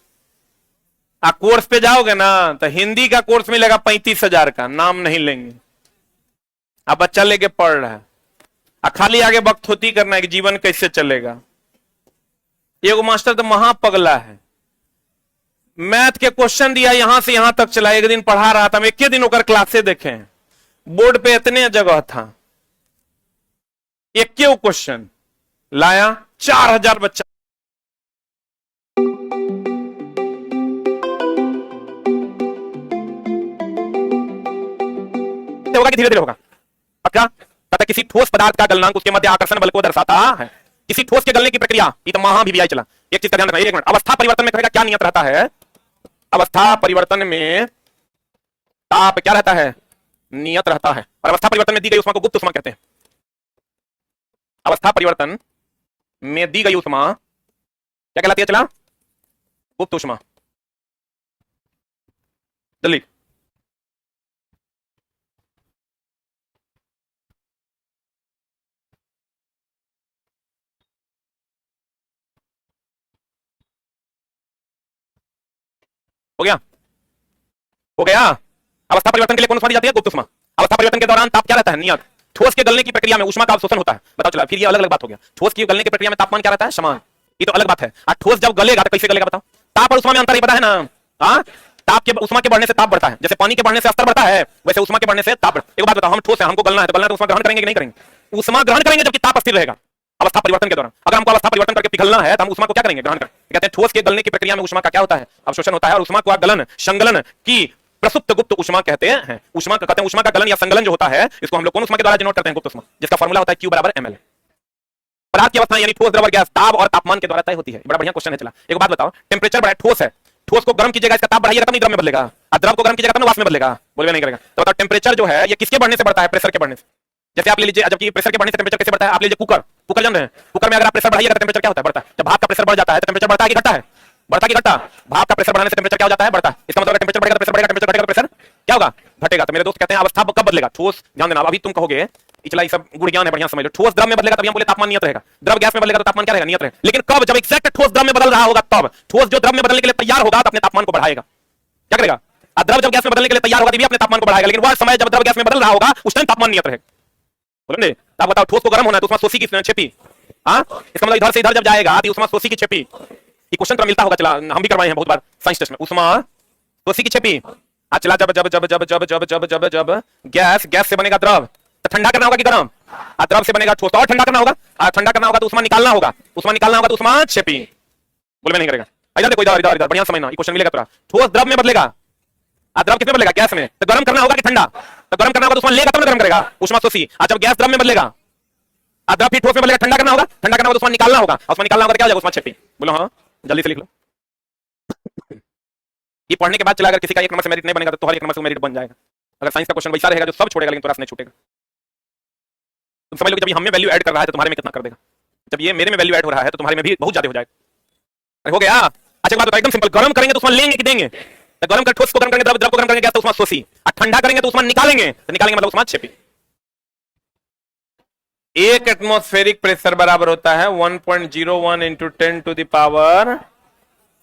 कोर्स पे जाओगे ना तो हिंदी का कोर्स मिलेगा 35,000 का, नाम नहीं लेंगे। अब बच्चा लेके पढ़ रहा है, खाली आगे बकथोती करना है कि जीवन कैसे चलेगा। एगो मास्टर तो महापगला है, मैथ के क्वेश्चन दिया यहां से यहां तक चला, एक दिन पढ़ा रहा था, हम 1 दिन होकर क्लासे देखे, बोर्ड पे इतने जगह था, 1 क्वेश्चन लाया, 4000 बच्चा होगा कि धीरे धीरे होगा? पक्का? पता किसी ठोस पदार्थ का गलनांक उसके मध्य आकर्षण बल को दर्शाता है। किसी ठोस के गलने की प्रक्रिया, ये तो महा भी चला। एक चीज का ध्यान रखना, 1 मिनट। अवस्था परिवर्तन में क्या नियत रहता है? अवस्था परिवर्तन में ताप क्या रहता है? नियत रहता है। और अवस्था परिवर्तन में दी गई उष्मा को गुप्त उष्मा कहते हैं। अवस्था परिवर्तन में दी गई उष्मा क्या कहलाती है? चला, गुप्त उष्मा। जल्दी हो गया? हो गया? अवस्था परिवर्तन के लिए कौन उष्मा दी जाती है? गुप्त उष्मा। अवस्था परिवर्तन के दौरान ताप क्या रहता है? नियत। ठोस के गलने की प्रक्रिया में उष्मा का अवशोषण होता है। बताओ चला, फिर ये अलग अलग बात हो गया। ठोस की गलने की प्रक्रिया में तापमान क्या रहता है? समान। ये तो अलग बात है। ठोस जब गलेगा तो कैसे गलेगा बताओ? ताप और उष्मा में अंतर ही पता है ना? हाँ, ताप के उष्मा के बढ़ने से ताप बढ़ता है, जैसे पानी के बढ़ने से स्तर बढ़ता है, वैसे उष्मा के बढ़ने से ताप बढ़ता है। एक बात बताओ, हम ठोस है, हमको गलना है, तो उष्मा ग्रहण करेंगे कि नहीं करेंगे? उष्मा ग्रहण करेंगे जबकि ताप स्थिर रहेगा अवस्था परिवर्तन के दौरान। अगर हमको अवस्था परिवर्तन करके पिघलना है तो हम उष्मा को क्या करेंगे? ग्रहण करेंगे। कहते हैं ठोस के गलने की प्रक्रिया में उष्मा का क्या होता है? अवशोषण होता है। और उष्मा को गलन संगलन की प्रसुप्त गुप्त उष्मा कहते हैं। उष्मा का कहते हैं, उष्मा का गलन या संगलन जो होता है, इसको हम लोग कौन उष्मा के द्वारा डिनोट करते हैं? गुप्त उष्मा, जिसका फॉर्मूला होता है Q = ml। पदार्थ की अवस्था यानी ठोस, द्रव, गैस, ताप और तापमान के द्वारा तय होती है। बड़ा बढ़िया क्वेश्चन है। चला एक बात बताओ, टेम्परेचर बढ़ा, ठोस है, ठोस को गर्म कीजिएगा, इसका ताप बढ़ाइएगा तब नहीं द्रव में बदलेगा, और द्रव को गर्म कीजिएगा तब वाष्प में बदलेगा। बोलवे नहीं करेगा। तो बताओ टेम्परेचर जो है ये किसके बढ़ने से बढ़ता है? प्रेशर के बढ़ने से। जैसे आप ले लीजिए, जबकि प्रेशर के बढ़ने से टेम्परेचर कैसे बढ़ता है? आप लीजिए कुकर, कुकर जान रहे हैं? कुकर में अगर आप प्रेशर बढ़ाइएगा तो टेम्परेचर क्या होता है? बढ़ता है। जब भाप का प्रेशर बढ़ जाता है तो टेम्परेचर बढ़ता है कि घटता है? बढ़ता कि घटता? भाप का प्रेशर बढ़ने से टेम्परेचर क्या हो जाता है? बढ़ता है। इसका मतलब टेम्परेचर बढ़ेगा तो प्रेशर बढ़ेगा, टेम्परेचर घटेगा तो प्रेशर क्या होगा? घटेगा। तो मेरे दोस्त कहते हैं अवस्था कब बदलेगा? ठोस, ध्यान देना। अभी तुम कहोगे इचला ये सब गुड़ ज्ञान है, बढ़िया समझ लो। ठोस द्रव में बदलेगा तभी हम बोले तापमान नियत रहेगा, द्रव गैस में बदलेगा तो तापमान क्या रहेगा? नियत रहेगा। लेकिन कब? जब एग्जैक्ट ठोस द्रव में बदल रहा होगा तब। ठोस जो द्रव में बदलने के लिए तैयार होगा तो अपने तापमान को बढ़ाएगा। क्या करेगा? द्रव जब गैस में बदलने के लिए तैयार होगा तभी अपने तापमान को बढ़ाएगा। लेकिन वह समय जब द्रव गैस में बदल रहा होगा उस टाइम तापमान नियत रहेगा। बोलेंगे आप बताओ, ठोस को गर्म होना है तो उसमें सोसी की छेपी, हाँ, इसका मतलब इधर से इधर जब जाएगा तो उसमें सोसी की छेपी। ये क्वेश्चन तो मिलता होगा, चला हम भी करवाए हैं बहुत बार साइंस टेस्ट में। उसमें सोसी की छेपी चला, जब जब जब जब जब जब जब जब जब गैस से बनेगा द्रव तो ठंडा करना होगा कि गर्म? द्रव से बनेगा ठोस तो और ठंडा करना होगा, ठंडा करना होगा तो उसमें निकालना होगा, उसमें निकालना होगा तो उसमें छेपी। बोल में नहीं करेगा। इधर देखो, इधर इधर बढ़िया समझना, ये क्वेश्चन मिलेगा तेरा। ठोस द्रव में बदलेगा, द्रव किसमें बदलेगा? गैस में। तो गर्म करना होगा कि ठंडा? तो गर्म करना होगा तो उसमें लेगा तब ना गर्म करेगा, उष्मा सोसी। जब गैस द्रव में बदलेगा, द्रव फिर ठोस में बदलेगा, ठंडा करना होगा, ठंडा करना होगा तो उसमें निकालना होगा, उसमें निकालना होगा तो क्या हो जाएगा? उसमें छेपी। बोलो हाँ, जल्दी से लिख लो। ये पढ़ने के बाद चला, अगर किसी का 1 नंबर से मेरिट नहीं बनेगा तो तुम्हारे 1 नंबर से मेरिट बन जाएगा। अगर साइंस का क्वेश्चन वैसा रहेगा जो सब छोड़ेगा लेकिन तो रास नहीं छूटेगा। तुम समझ लो कि जब हमें वैल्यू ऐड कर रहा है तो तुम्हारे में कितना कर देगा, जब ये मेरे में वैल्यू ऐड हो रहा है तो तुम्हारे में भी बहुत ज्यादा हो जाएगा। अरे हो गया? अच्छा बात बताओ, एकदम सिंपल। गर्म करेंगे तो उसमें लेंगे कि देंगे? तो गर्म कर, ठोस को गर्म करेंगे, द्रव को गर्म करेंगे गैस तो उसमें सोसी, और ठंडा करेंगे तो उसमें निकालेंगे, तो निकालेंगे मतलब उसमें छेपी। एक एटमॉस्फेरिक प्रेशर बराबर होता है 1.01 × 10⁻⁴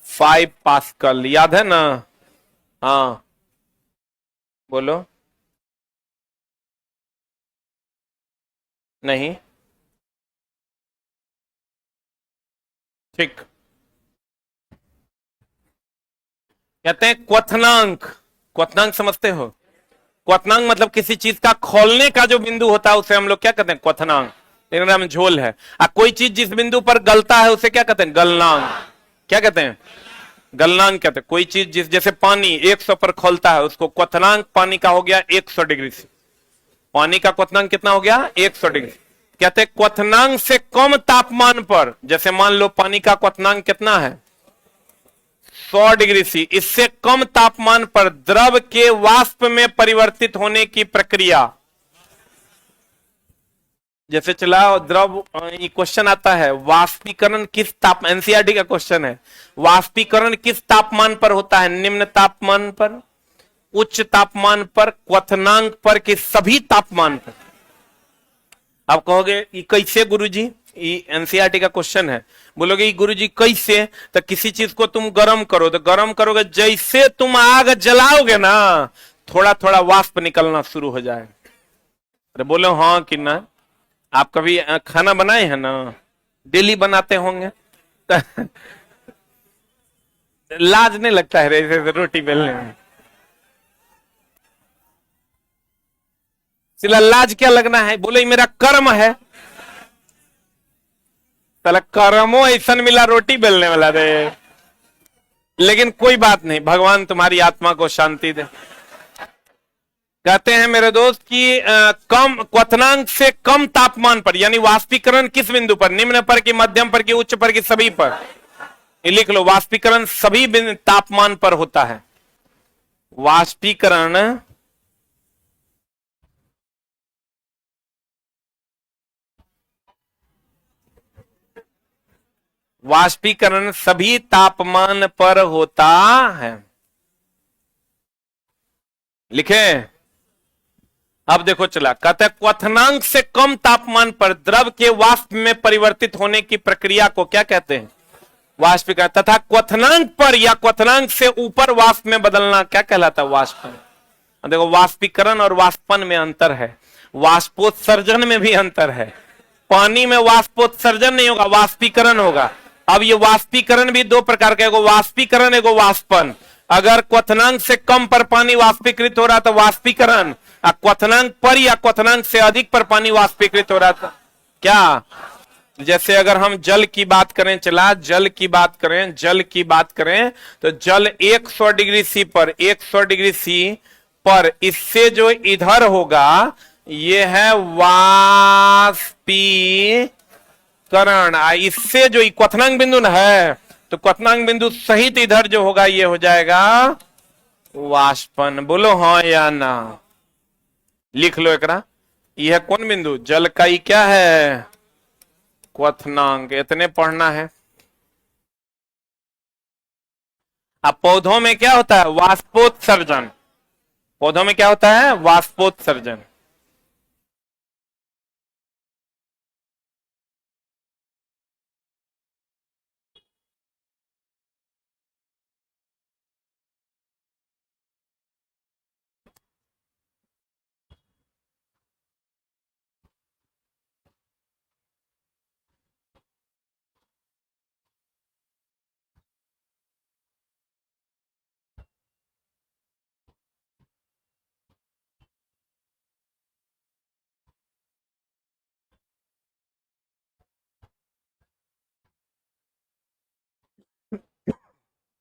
5 पास्कल, याद है ना? हाँ बोलो। नहीं, ठीक। कहते हैं क्वथनांक। क्वथनांक समझते हो? क्वथनांक मतलब किसी चीज का खोलने का जो बिंदु होता है उसे हम लोग क्या कहते हैं? क्वथनांक। इंग्लिश में झोल है। कोई चीज जिस बिंदु पर गलता है उसे क्या कहते हैं? गलनांक। क्या कहते हैं? गलनांक कहते हैं। कोई चीज जैसे पानी 100 पर खोलता है उसको क्वथनांक पानी का हो गया 100 डिग्री से। पानी का क्वथनांक कितना हो गया? 100 डिग्री। कहते हैं क्वथनांक से कम तापमान पर, जैसे मान लो पानी का क्वथनांक कितना है? 100 डिग्री सी। इससे कम तापमान पर द्रव के वाष्प में परिवर्तित होने की प्रक्रिया, जैसे चला द्रव, ये क्वेश्चन आता है वाष्पीकरण किस ताप, एनसीईआरटी का क्वेश्चन है, वाष्पीकरण किस तापमान पर होता है? निम्न तापमान पर, उच्च तापमान पर, क्वथनांक पर, कि सभी तापमान पर? आप कहोगे ये कैसे गुरुजी? ये एनसीईआरटी का क्वेश्चन है। बोलोगे गुरुजी कैसे? तो किसी चीज को तुम गर्म करो तो गर्म करोगे, जैसे तुम आग जलाओगे ना थोड़ा थोड़ा वाष्प निकलना शुरू हो जाए। अरे बोलो हाँ कि ना? आप कभी खाना बनाए हैं ना? डेली बनाते होंगे तो लाज नहीं लगता है ऐसे रोटी बेलने में? सिला लाज क्या लगना है? बोले मेरा कर्म है। तला कर्मो ऐसा मिला रोटी बेलने वाला रे। लेकिन कोई बात नहीं, भगवान तुम्हारी आत्मा को शांति दे। कहते हैं मेरे दोस्त कि कम क्वथनांक से कम तापमान पर, यानी वाष्पीकरण किस बिंदु पर? निम्न पर कि मध्यम पर कि उच्च पर कि सभी पर? ये लिख लो, वाष्पीकरण सभी तापमान पर होता है। वाष्पीकरण वाष्पीकरण सभी तापमान पर होता है। लिखे? अब देखो चला, कहते हैं क्वथनांक से कम तापमान पर द्रव के वाष्प में परिवर्तित होने की प्रक्रिया को क्या कहते हैं? वाष्पीकरण। तथा क्वथनांक पर या क्वथनांक से ऊपर वाष्प में बदलना क्या कहलाता है? वाष्पन। देखो वाष्पीकरण और वाष्पन में अंतर है, वाष्पोत्सर्जन में भी अंतर है। पानी में वाष्पोत्सर्जन नहीं होगा, वाष्पीकरण होगा। अब ये वाष्पीकरण भी दो प्रकार का, एगो वाष्पीकरण एगो वाष्पन। अगर क्वथनांक से कम पर पानी वाष्पीकृत हो रहा तो वाष्पीकरण, क्वथनांक पर या क्वथनांक से अधिक पर पानी वाष्पीकृत हो रहा था क्या? जैसे अगर हम जल की बात करें, चला जल की बात करें तो जल 100 डिग्री सी पर, 100 डिग्री सी पर इससे जो इधर होगा ये है वाष्पीकरण। इससे जो क्वथनांक बिंदु न है तो क्वथनांक बिंदु सहित इधर जो होगा ये हो जाएगा वाष्पन। बोलो हाँ या ना? लिख लो एकरा। यह कौन बिंदु? जल का ही क्या है? क्वथनांक। इतने पढ़ना है। अब पौधों में क्या होता है? वाष्पोत्सर्जन। पौधों में क्या होता है? वाष्पोत्सर्जन।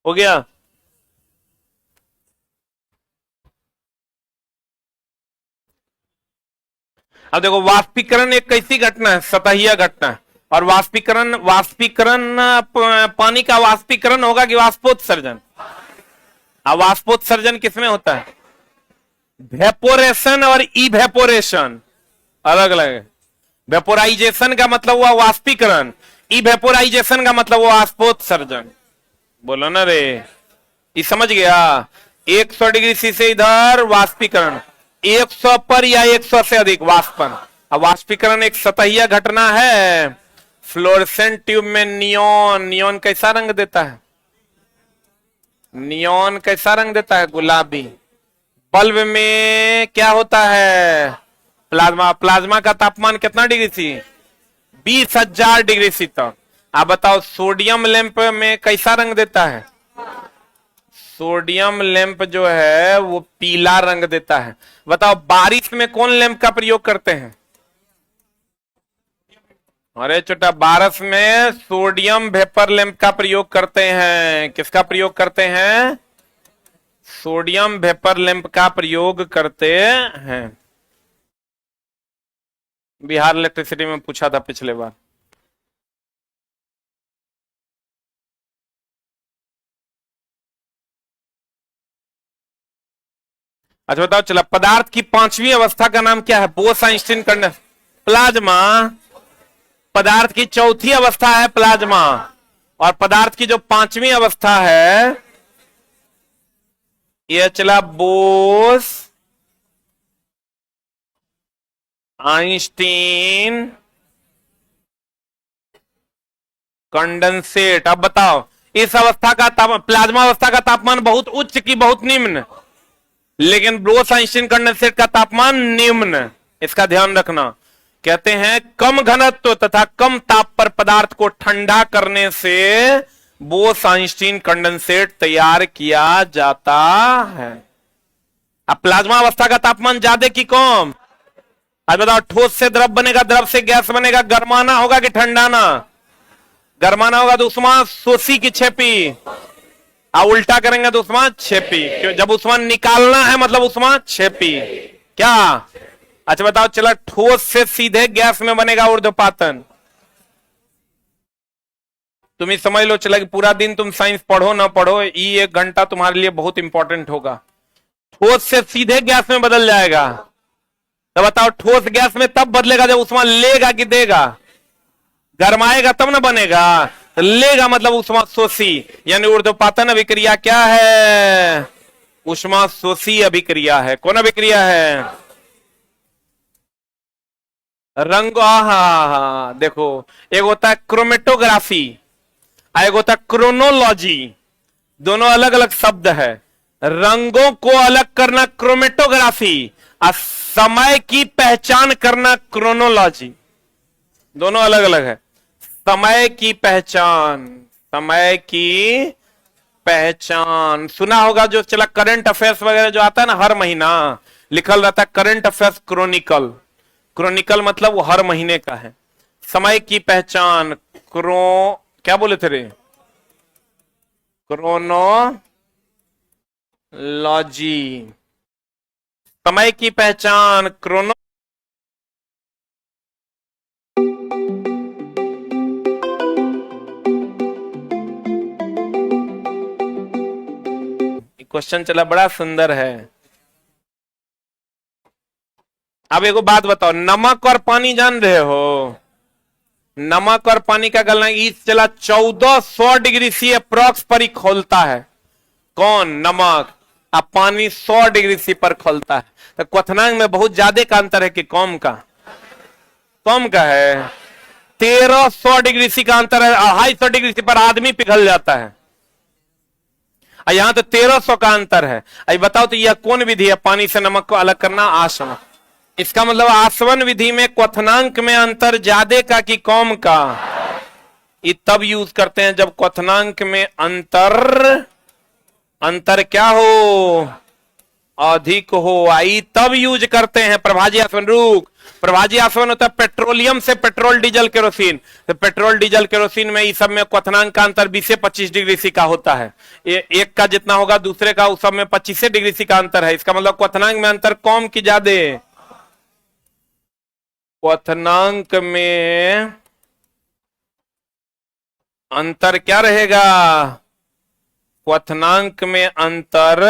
हो गया? अब देखो वाष्पीकरण एक कैसी घटना है? सतहीय घटना है। और वाष्पीकरण पानी का वाष्पीकरण होगा कि वाष्पोत्सर्जन? अब वाष्पोत्सर्जन किसमें होता है? वेपोरेशन और इवेपोरेशन अलग अलग है। वेपोराइजेशन का मतलब हुआ वाष्पीकरण, इवेपोराइजेशन का मतलब हुआ वाष्पोत्सर्जन। बोलो ना रे, ये समझ गया? 100 डिग्री सी से इधर वाष्पीकरण, 100 पर या 100 से अधिक वाष्पन। अब वाष्पीकरण एक सतहीय घटना है। फ्लोरेसेंट ट्यूब में नियॉन कैसा रंग देता है? नियॉन कैसा रंग देता है? गुलाबी। बल्ब में क्या होता है? प्लाज्मा। प्लाज्मा का तापमान कितना डिग्री सी? 20,000 डिग्री सी तक। आप बताओ सोडियम लैंप में कैसा रंग देता है? सोडियम लैंप जो है वो पीला रंग देता है। बताओ बारिश में कौन लैंप का प्रयोग करते हैं? अरे छोटा, बारिश में सोडियम वेपर लैंप का प्रयोग करते हैं। किसका प्रयोग करते हैं? सोडियम वेपर लैंप का प्रयोग करते हैं। बिहार इलेक्ट्रिसिटी में पूछा था पिछले बार। अच्छा बताओ, चला पदार्थ की पांचवी अवस्था का नाम क्या है? Bose Einstein condense. प्लाज्मा। पदार्थ की चौथी अवस्था है प्लाज्मा, और पदार्थ की जो पांचवी अवस्था है यह चला बोस आइंस्टीन कंडेंसेट। अब बताओ इस अवस्था का तापमान, प्लाज्मा अवस्था का तापमान बहुत उच्च की बहुत निम्न? लेकिन बोस आइंस्टीन कंडेंसेट का तापमान निम्न। इसका ध्यान रखना। कहते हैं कम घनत्व तथा कम ताप पर पदार्थ को ठंडा करने से बोस आइंस्टीन कंडेंसेट तैयार किया जाता है। अब प्लाज्मा अवस्था का तापमान ज्यादा कि कम? आज बताओ ठोस से द्रव बनेगा, द्रव से गैस बनेगा, गरमाना होगा कि ठंडाना? गरमाना होगा तो उष्मा शोषी की छेपी, और उल्टा करेंगे तो उष्मा छेपी। क्यों? जब उष्मा निकालना है मतलब उष्मा छेपी। क्या? अच्छा बताओ, चला ठोस से सीधे गैस में बनेगा ऊर्ध्वपातन। तुम ही समझ लो चला कि पूरा दिन तुम साइंस पढ़ो ना पढ़ो, ये 1 घंटा तुम्हारे लिए बहुत इंपॉर्टेंट होगा। ठोस से सीधे गैस में बदल जाएगा। तो बताओ ठोस गैस में तब बदलेगा जब उष्मा लेगा कि देगा? गरमाएगा तब ना बनेगा। तो लेगा मतलब उष्मा शोषी, यानी ऊर्ध्वपातन अभिक्रिया क्या है? उष्मा शोषी अभिक्रिया है। कौन अभिक्रिया है? रंग। हा देखो, एक होता है क्रोमेटोग्राफी, एक होता है क्रोनोलॉजी। दोनों अलग अलग शब्द है। रंगों को अलग करना क्रोमेटोग्राफी, और समय की पहचान करना क्रोनोलॉजी। दोनों अलग अलग है। समय की पहचान, समय की पहचान सुना होगा जो चला करंट अफेयर्स वगैरह जो आता है ना, हर महीना लिखल रहता है करंट अफेयर्स क्रोनिकल। क्रोनिकल मतलब वो हर महीने का है। समय की पहचान क्या बोले थे रे? क्रोनोलॉजी। समय की पहचान क्रोनो। क्वेश्चन चला बड़ा सुंदर है। अब एगो बात बताओ, नमक और पानी जान रहे हो? नमक और पानी का गलना इस चला 1400 डिग्री सी अप्रॉक्स पर ही खोलता है। कौन? नमक। अब पानी 100 डिग्री सी पर खोलता है। तो क्वथनांक में बहुत ज्यादा का अंतर है कि कम का? कम का है। 1300 डिग्री सी का अंतर है। 250 डिग्री सी पर आदमी पिघल जाता है, और यहां तो 1300 का अंतर है। अब बताओ तो यह कौन विधि है पानी से नमक को अलग करना? आसवन। इसका मतलब आसवन विधि में क्वथनांक में अंतर ज्यादा का कि कम का? ये तब यूज करते हैं जब क्वथनांक में अंतर क्या हो? अधिक हो। आई तब यूज करते हैं प्रभाजी आसवन। रुक, प्रभाजी आसवन होता है पेट्रोलियम से पेट्रोल डीजल केरोसिन। तो पेट्रोल डीजल केरोसिन में इस सब में क्वथनांक का अंतर 20 से 25 डिग्री सी का होता है। एक का जितना होगा दूसरे का उस सब में 25 डिग्री सी का अंतर है। इसका मतलब क्वथनांक में अंतर कम की ज्यादा? क्वथनांक में अंतर क्या रहेगा? क्वथनांक में अंतर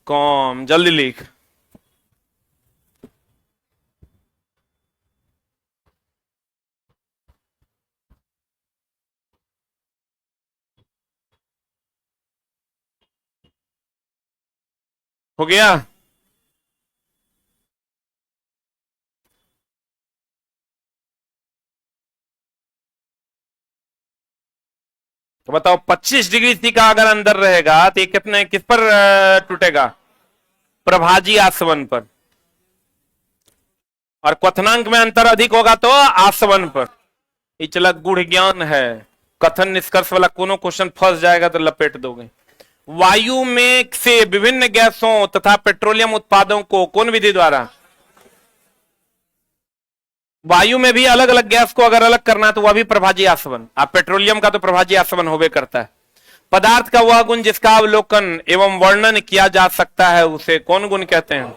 कम। जल्दी लिख। हो गया? तो बताओ 25 डिग्री सी का अगर अंदर रहेगा तो ये कितने किस पर टूटेगा? प्रभाजी आसवन पर। और क्वथनांक में अंतर अधिक होगा तो आसवन पर। ये चला गुढ़ ज्ञान है, कथन निष्कर्ष वाला कोनो क्वेश्चन फंस जाएगा तो लपेट दोगे। वायु में से विभिन्न गैसों तथा पेट्रोलियम उत्पादों को कौन विधि द्वारा? वायु में भी अलग अलग गैस को अगर अलग करना है तो वह भी प्रभाजी आसवन। आप पेट्रोलियम का तो प्रभाजी आसवन होवे करता है। पदार्थ का वह गुण जिसका अवलोकन एवं वर्णन किया जा सकता है उसे कौन गुण कहते हैं?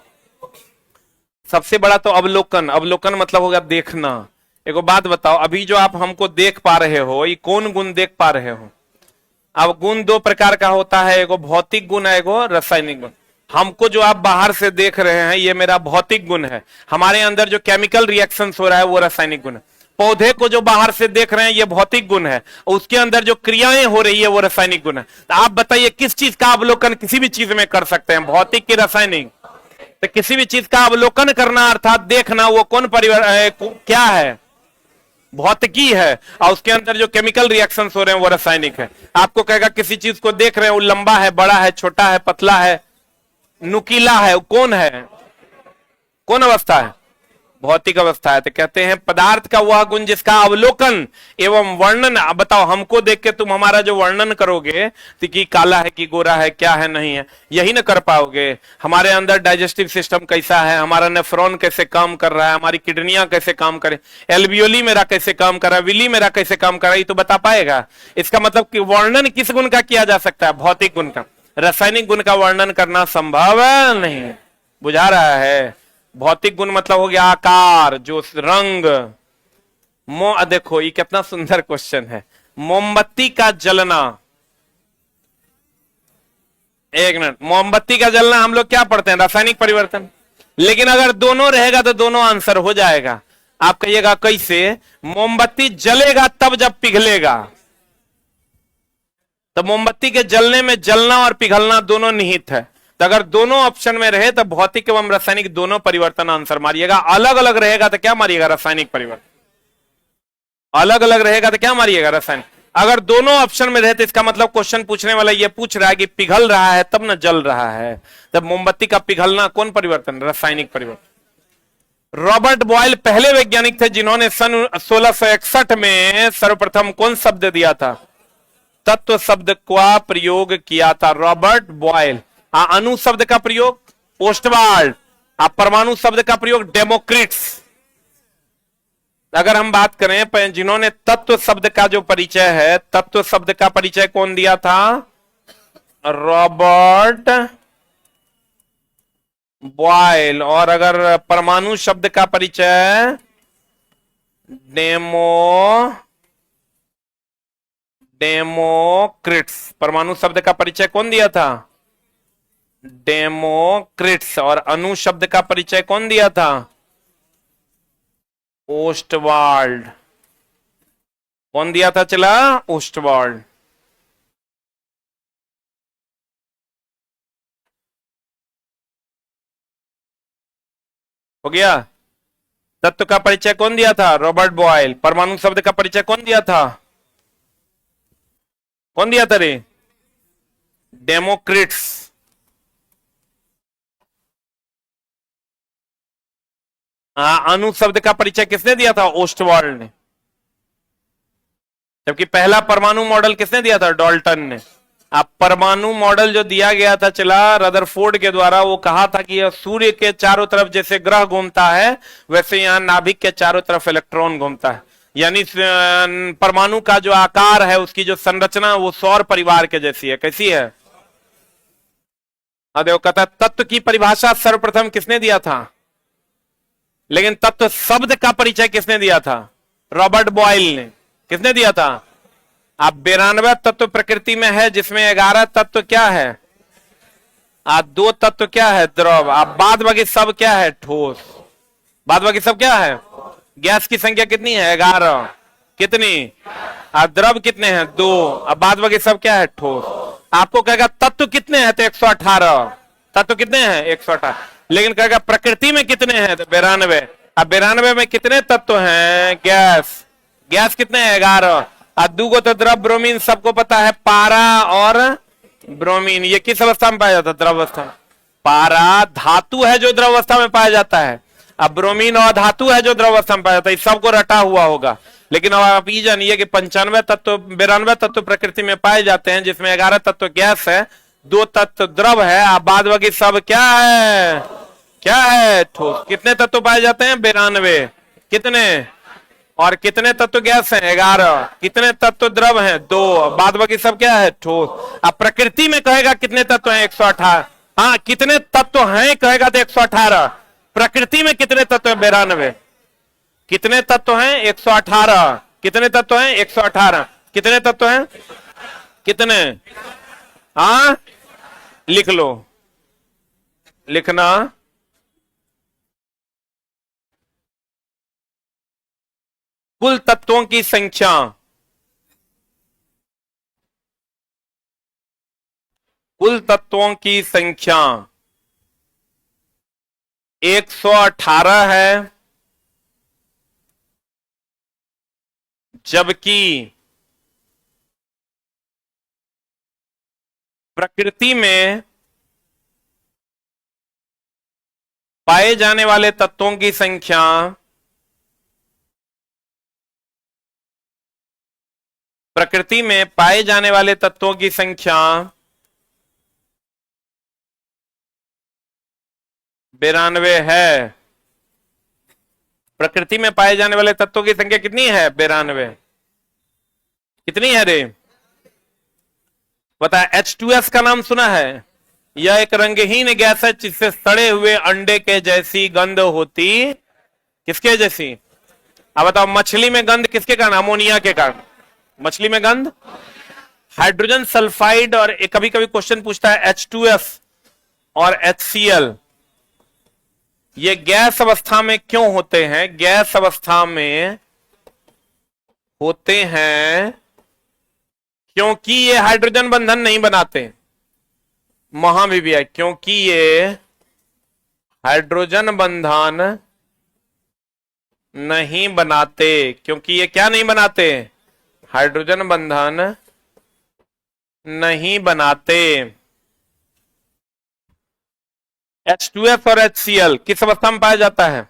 सबसे बड़ा तो अवलोकन। अवलोकन मतलब होगा देखना। एक बात बताओ, अभी जो आप हमको देख पा रहे हो ये कौन गुण देख पा रहे हो? अब गुण दो प्रकार का होता है, एगो भौतिक गुण है, एगो रासायनिक गुण। हमको जो आप बाहर से देख रहे हैं ये मेरा भौतिक गुण है, हमारे अंदर जो केमिकल रिएक्शंस हो रहा है वो रासायनिक गुण है। पौधे को जो बाहर से देख रहे हैं ये भौतिक गुण है, उसके अंदर जो क्रियाएं हो रही है वो रासायनिक गुण है। तो आप बताइए किस चीज का अवलोकन किसी भी चीज में कर सकते हैं, भौतिक की रासायनिक? तो किसी भी चीज का अवलोकन करना अर्थात देखना वो कौन क्या है? भौतिकी है। और उसके अंदर जो केमिकल रिएक्शंस हो रहे हैं वो रासायनिक है। आपको कहेगा किसी चीज को देख रहे हैं वो लंबा है, बड़ा है, छोटा है, पतला है, नुकीला है, कौन है? कौन अवस्था है? भौतिक अवस्था है। तो कहते हैं पदार्थ का वह गुण जिसका अवलोकन एवं वर्णन। अब बताओ हमको देख के तुम हमारा जो वर्णन करोगे तो कि काला है कि गोरा है, क्या है, नहीं है, यही ना कर पाओगे। हमारे अंदर डाइजेस्टिव सिस्टम कैसा है, हमारा नेफ्रॉन कैसे काम कर रहा है, हमारी किडनियां कैसे काम करे, एल्वियोली मेरा कैसे काम कर रहा है, विली मेरा कैसे काम कर रहा है, ये तो बता पाएगा। इसका मतलब कि वर्णन किस गुण का किया जा सकता है? भौतिक गुण का। रासायनिक गुण का वर्णन करना संभव नहीं। बुझा रहा है? भौतिक गुण मतलब हो गया आकार, जो रंग। देखो ये कितना सुंदर क्वेश्चन है। मोमबत्ती का जलना, एक मिनट, मोमबत्ती का जलना हम लोग क्या पढ़ते हैं? रासायनिक परिवर्तन। लेकिन अगर दोनों रहेगा तो दोनों आंसर हो जाएगा। आप कहिएगा कैसे? मोमबत्ती जलेगा तब जब पिघलेगा। तो मोमबत्ती के जलने में जलना और पिघलना दोनों निहित है। तो अगर दोनों ऑप्शन में रहे तो भौतिक एवं रासायनिक दोनों परिवर्तन आंसर मारिएगा। अलग अलग रहेगा तो क्या मारिएगा? रासायनिक परिवर्तन। अलग अलग रहेगा तो क्या मारिएगा? रासायनिक। अगर दोनों ऑप्शन में रहे तो इसका मतलब क्वेश्चन पूछने वाला ये पूछ रहा है कि पिघल रहा है तब न जल रहा है। तब मोमबत्ती का पिघलना कौन परिवर्तन? रासायनिक परिवर्तन। रॉबर्ट बॉयल पहले वैज्ञानिक थे जिन्होंने सन 1661 में सर्वप्रथम कौन शब्द दिया था? तत्व शब्द का प्रयोग किया था रॉबर्ट बॉयल। अणु शब्द का प्रयोग ओस्टवाल्ड। परमाणु शब्द का प्रयोग डेमोक्रिट्स। अगर हम बात करें जिन्होंने तत्व शब्द का जो परिचय है, तत्व शब्द का परिचय कौन दिया था? Robert Boyle. और अगर परमाणु शब्द का परिचय डेमोक्रिट्स। परमाणु शब्द का परिचय कौन दिया था? डेमोक्रिट्स। और अणु शब्द का परिचय कौन दिया था? ओस्टवाल्ड। कौन दिया था? चला ओस्टवाल्ड। हो गया। तत्व का परिचय कौन दिया था? Robert Boyle. परमाणु शब्द का परिचय कौन दिया था? कौन दिया था रे? डेमोक्रिट्स। अणु शब्द का परिचय किसने दिया था? ओस्टवाल्ड ने। जबकि पहला परमाणु मॉडल किसने दिया था? डाल्टन ने। अब परमाणु मॉडल जो दिया गया था चला रदरफोर्ड के द्वारा, वो कहा था कि सूर्य के चारों तरफ जैसे ग्रह घूमता है वैसे यहां नाभिक के चारों तरफ इलेक्ट्रॉन घूमता है। यानी परमाणु का जो आकार है, उसकी जो संरचना वो सौर परिवार के जैसी है। कैसी है? देखो कहता तत्व की परिभाषा सर्वप्रथम किसने दिया था? लेकिन तत्व शब्द का परिचय किसने दिया था? रॉबर्ट बॉयल ने। किसने दिया था? आप 92 तत्व प्रकृति में है, जिसमें 11 तत्व क्या है? 2 तत्व क्या है? द्रव। आप बाद बाकी सब क्या है? ठोस। बाद बाकी सब क्या है? गैस की संख्या कितनी है? 11। कितनी? द्रव कितने हैं? 2। अब बाद बाकी सब क्या है? ठोस। आपको कहेगा तत्व कितने हैं? तो 118। तत्व कितने हैं? 118। लेकिन कहेगा प्रकृति में कितने हैं? तो 92। अब 92 में कितने तत्व हैं? गैस। गैस कितने हैं? 11। दूगो तो द्रव ब्रोमीन सबको पता है, पारा और ब्रोमीन। ये किस अवस्था में पाया जाता है? द्रव अवस्था में। पारा धातु है जो द्रव अवस्था में पाया जाता है, अब ब्रोमीन और धातु है जो द्रव अवस्था में पाया जाता है। सबको रटा हुआ होगा, लेकिन अब आप ये जानिए कि 95 तत्व 92 तत्व प्रकृति में पाए जाते हैं, जिसमें 11 तत्व गैस है, 2 तत्व द्रव है, अब बाद बाकी सब क्या है? क्या है? ठोस। कितने तत्व पाए जाते हैं? 92। कितने? और कितने तत्व गैस हैं? 11। कितने तत्व द्रव हैं? 2। बाद बाकी सब क्या है? ठोस। अब प्रकृति में कहेगा कितने तत्व हैं? 118। हाँ, कितने तत्व हैं कहेगा तो 118। प्रकृति में कितने तत्व हैं? 92। कितने तत्व हैं? 118। कितने तत्व हैं? 118। कितने तत्व हैं? कितने? हाँ, लिख लो। लिखना। कुल तत्वों की संख्या, कुल तत्वों की संख्या 118 है, जबकि प्रकृति में पाए जाने वाले तत्वों की संख्या प्रकृति में पाए जाने वाले तत्वों की संख्या 92 है। प्रकृति में पाए जाने वाले तत्वों की संख्या कितनी है? 92। कितनी है रे? पता है? H2S का नाम सुना है? यह एक रंगहीन गैस है जिससे सड़े हुए अंडे के जैसी गंध होती। किसके जैसी? अब बताओ, मछली में गंध किसके कारण? अमोनिया के कारण। मछली में गंध, हाइड्रोजन सल्फाइड, और कभी कभी क्वेश्चन पूछता है H2S और HCl, ये गैस अवस्था में क्यों होते हैं? गैस अवस्था में होते हैं क्योंकि ये हाइड्रोजन बंधन नहीं बनाते। वहां भी है, क्योंकि ये हाइड्रोजन बंधन नहीं बनाते। क्योंकि ये क्या नहीं बनाते? हाइड्रोजन बंधन नहीं बनाते। H2S और HCl किस अवस्था में पाया जाता है?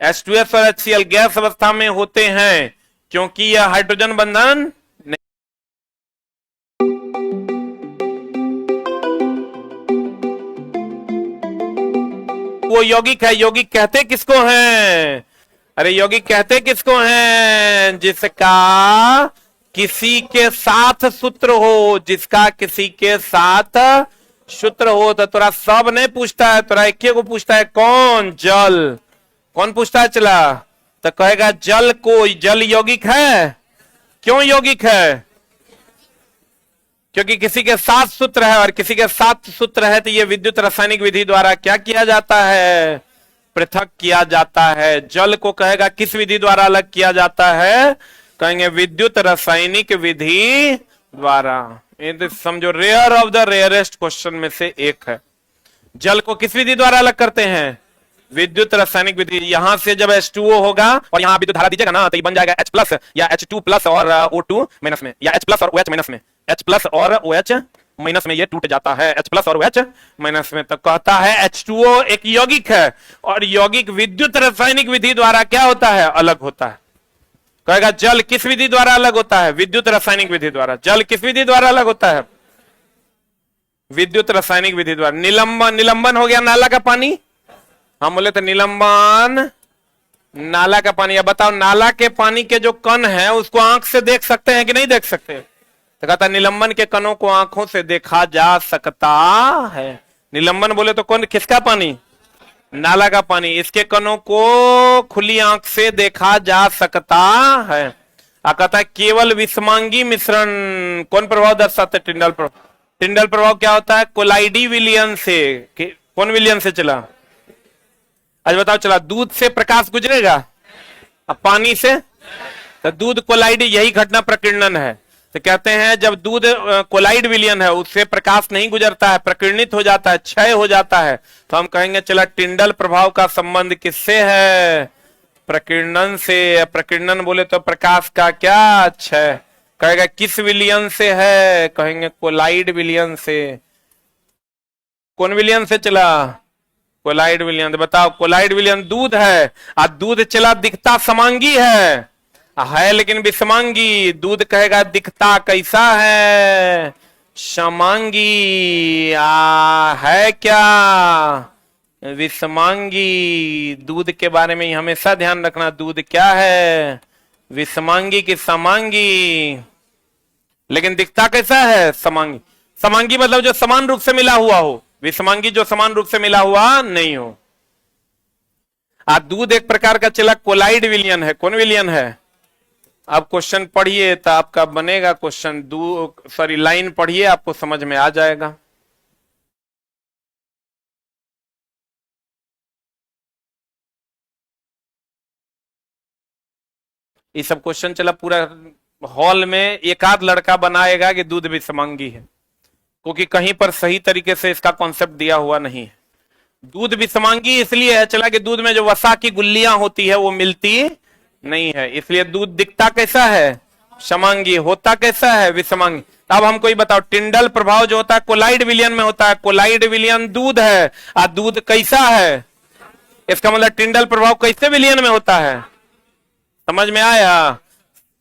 H2S और HCl गैस अवस्था में होते हैं क्योंकि यह हाइड्रोजन बंधन वो यौगिक है। यौगिक कहते किसको हैं? अरे यौगिक कहते किसको हैं? जिसका किसी के साथ सूत्र हो, जिसका किसी के साथ सूत्र हो। तो तोरा सब नहीं पूछता है, तोरा एक को पूछता है। कौन? जल। कौन पूछता है? चला तो कहेगा जल को। जल यौगिक है। क्यों यौगिक है? क्योंकि किसी के साथ सूत्र है, और किसी के साथ सूत्र है तो ये विद्युत रासायनिक विधि द्वारा क्या किया जाता है? पृथक किया जाता है। जल को कहेगा किस विधि द्वारा अलग किया जाता है? कहेंगे विद्युत रासायनिक विधि द्वारा। ये तो समझो rare of the rarest question में से एक है। जल को किस विधि द्वारा अलग करते हैं? विद्युत रासायनिक विधि। यहां से जब H2O होगा और यहां विद्युत धारा दीजिएगा ना, तो ये बन जाएगा H+ या H2+ और O2- में, या H+ और OH- में। H+ और OH- में ये टूट जाता है, H+ और OH- में। तो कहता है H2O एक यौगिक है, और यौगिक विद्युत रासायनिक विधि द्वारा क्या होता है? अलग होता है। कहेगा जल किस विधि द्वारा अलग होता है? विद्युत रासायनिक विधि द्वारा। जल किस विधि द्वारा अलग होता है? विद्युत रासायनिक विधि द्वारा। निलंबन। निलंबन हो गया नाला का पानी। हम बोले तो निलंबन नाला का पानी। अब बताओ, नाला के पानी के जो कण है उसको आंख से देख सकते हैं कि नहीं देख सकते? तो कहता निलंबन के कणों को आंखों से देखा जा सकता है। निलंबन बोले तो कौन? किसका पानी? नाला का पानी। इसके कणों को खुली आंख से देखा जा सकता है। कहता है केवल विषमांगी मिश्रण। कौन प्रभाव दर्शाते? टिंडल प्रभाव। टिंडल प्रभाव क्या होता है? कोलाइडी विलियन से। कौन विलियन से चला? आज बताओ, चला दूध से प्रकाश गुजरेगा, अब पानी से? तो दूध कोलाइडी, यही घटना प्रकीर्णन है। तो कहते हैं जब दूध कोलाइड विलियन है, उससे प्रकाश नहीं गुजरता है, प्रकीर्णित हो जाता है, क्षय हो जाता है। तो हम कहेंगे चला टिंडल प्रभाव का संबंध किससे है? प्रकीर्णन से। प्रकीर्णन बोले तो प्रकाश का क्या क्षय। कहेगा किस विलियन से है, कहेंगे कोलाइड विलियन से। कौन विलियन से चला, कोलाइड विलियन। बताओ कोलाइड विलियन दूध है, और दूध चला दिखता समांगी है लेकिन विषमांगी। दूध कहेगा दिखता कैसा है, समांगी। है क्या, विषमांगी। दूध के बारे में हमेशा ध्यान रखना, दूध क्या है, विषमांगी की समांगी। लेकिन दिखता कैसा है, समांगी। समांगी मतलब जो समान रूप से मिला हुआ हो, विषमांगी जो समान रूप से मिला हुआ नहीं हो। दूध एक प्रकार का चला कोलाइड विलियन है। कौन विलियन है, आप क्वेश्चन पढ़िए तो आपका बनेगा क्वेश्चन। लाइन पढ़िए, आपको समझ में आ जाएगा। ये सब क्वेश्चन चला पूरा हॉल में एक आध लड़का बनाएगा कि दूध विषमांगी है, क्योंकि कहीं पर सही तरीके से इसका कॉन्सेप्ट दिया हुआ नहीं है। दूध विषमांगी इसलिए है चला कि दूध में जो वसा की गुल्लियां होती है वो मिलती नहीं है, इसलिए दूध दिखता कैसा है, समांगी। होता कैसा है, विषमांगी। अब हमको ये बताओ, टिंडल प्रभाव जो होता है कोलाइड विलियन में होता है। कोलाइड विलियन दूध है, और दूध कैसा है, इसका मतलब टिंडल प्रभाव कैसे विलियन में होता है, समझ में आया।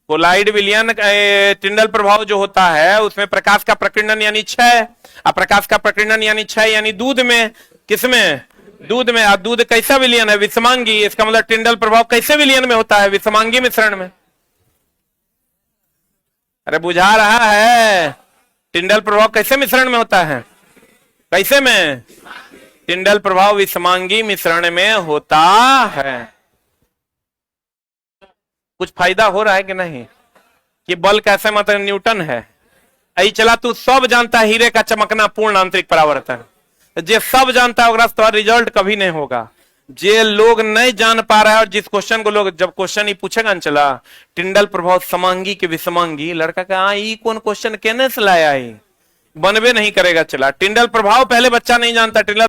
कोलाइड विलियन टिंडल प्रभाव जो होता है उसमें प्रकाश का प्रकीर्णन यानी क्षय, और प्रकाश का प्रकीर्णन यानी क्षय यानी दूध में। किसमें, दूध में। और दूध कैसा विलियन है, विषमांगी। इसका मतलब टिंडल प्रभाव कैसे विलियन में होता है, विषमांगी मिश्रण में। अरे बुझा रहा है, टिंडल प्रभाव कैसे मिश्रण में होता है, कैसे में, टिंडल प्रभाव विषमांगी मिश्रण में होता है। कुछ फायदा हो रहा है कि नहीं, कि बल कैसे मतलब न्यूटन है। आई चला तू सब जानता है हीरे का चमकना पूर्ण आंतरिक परावर्तन, जे सब जानता है तो रिजल्ट कभी नहीं होगा। जे लोग नहीं जान पा रहा है, और जिस क्वेश्चन को लोग जब क्वेश्चन ही पूछेगा न चला टिंडल प्रभाव समांगी के विषमांगी, लड़का का ये कौन क्वेश्चन कहने से लाया, बनबे नहीं करेगा। चला टिंडल प्रभाव पहले बच्चा नहीं जानता, टिंडल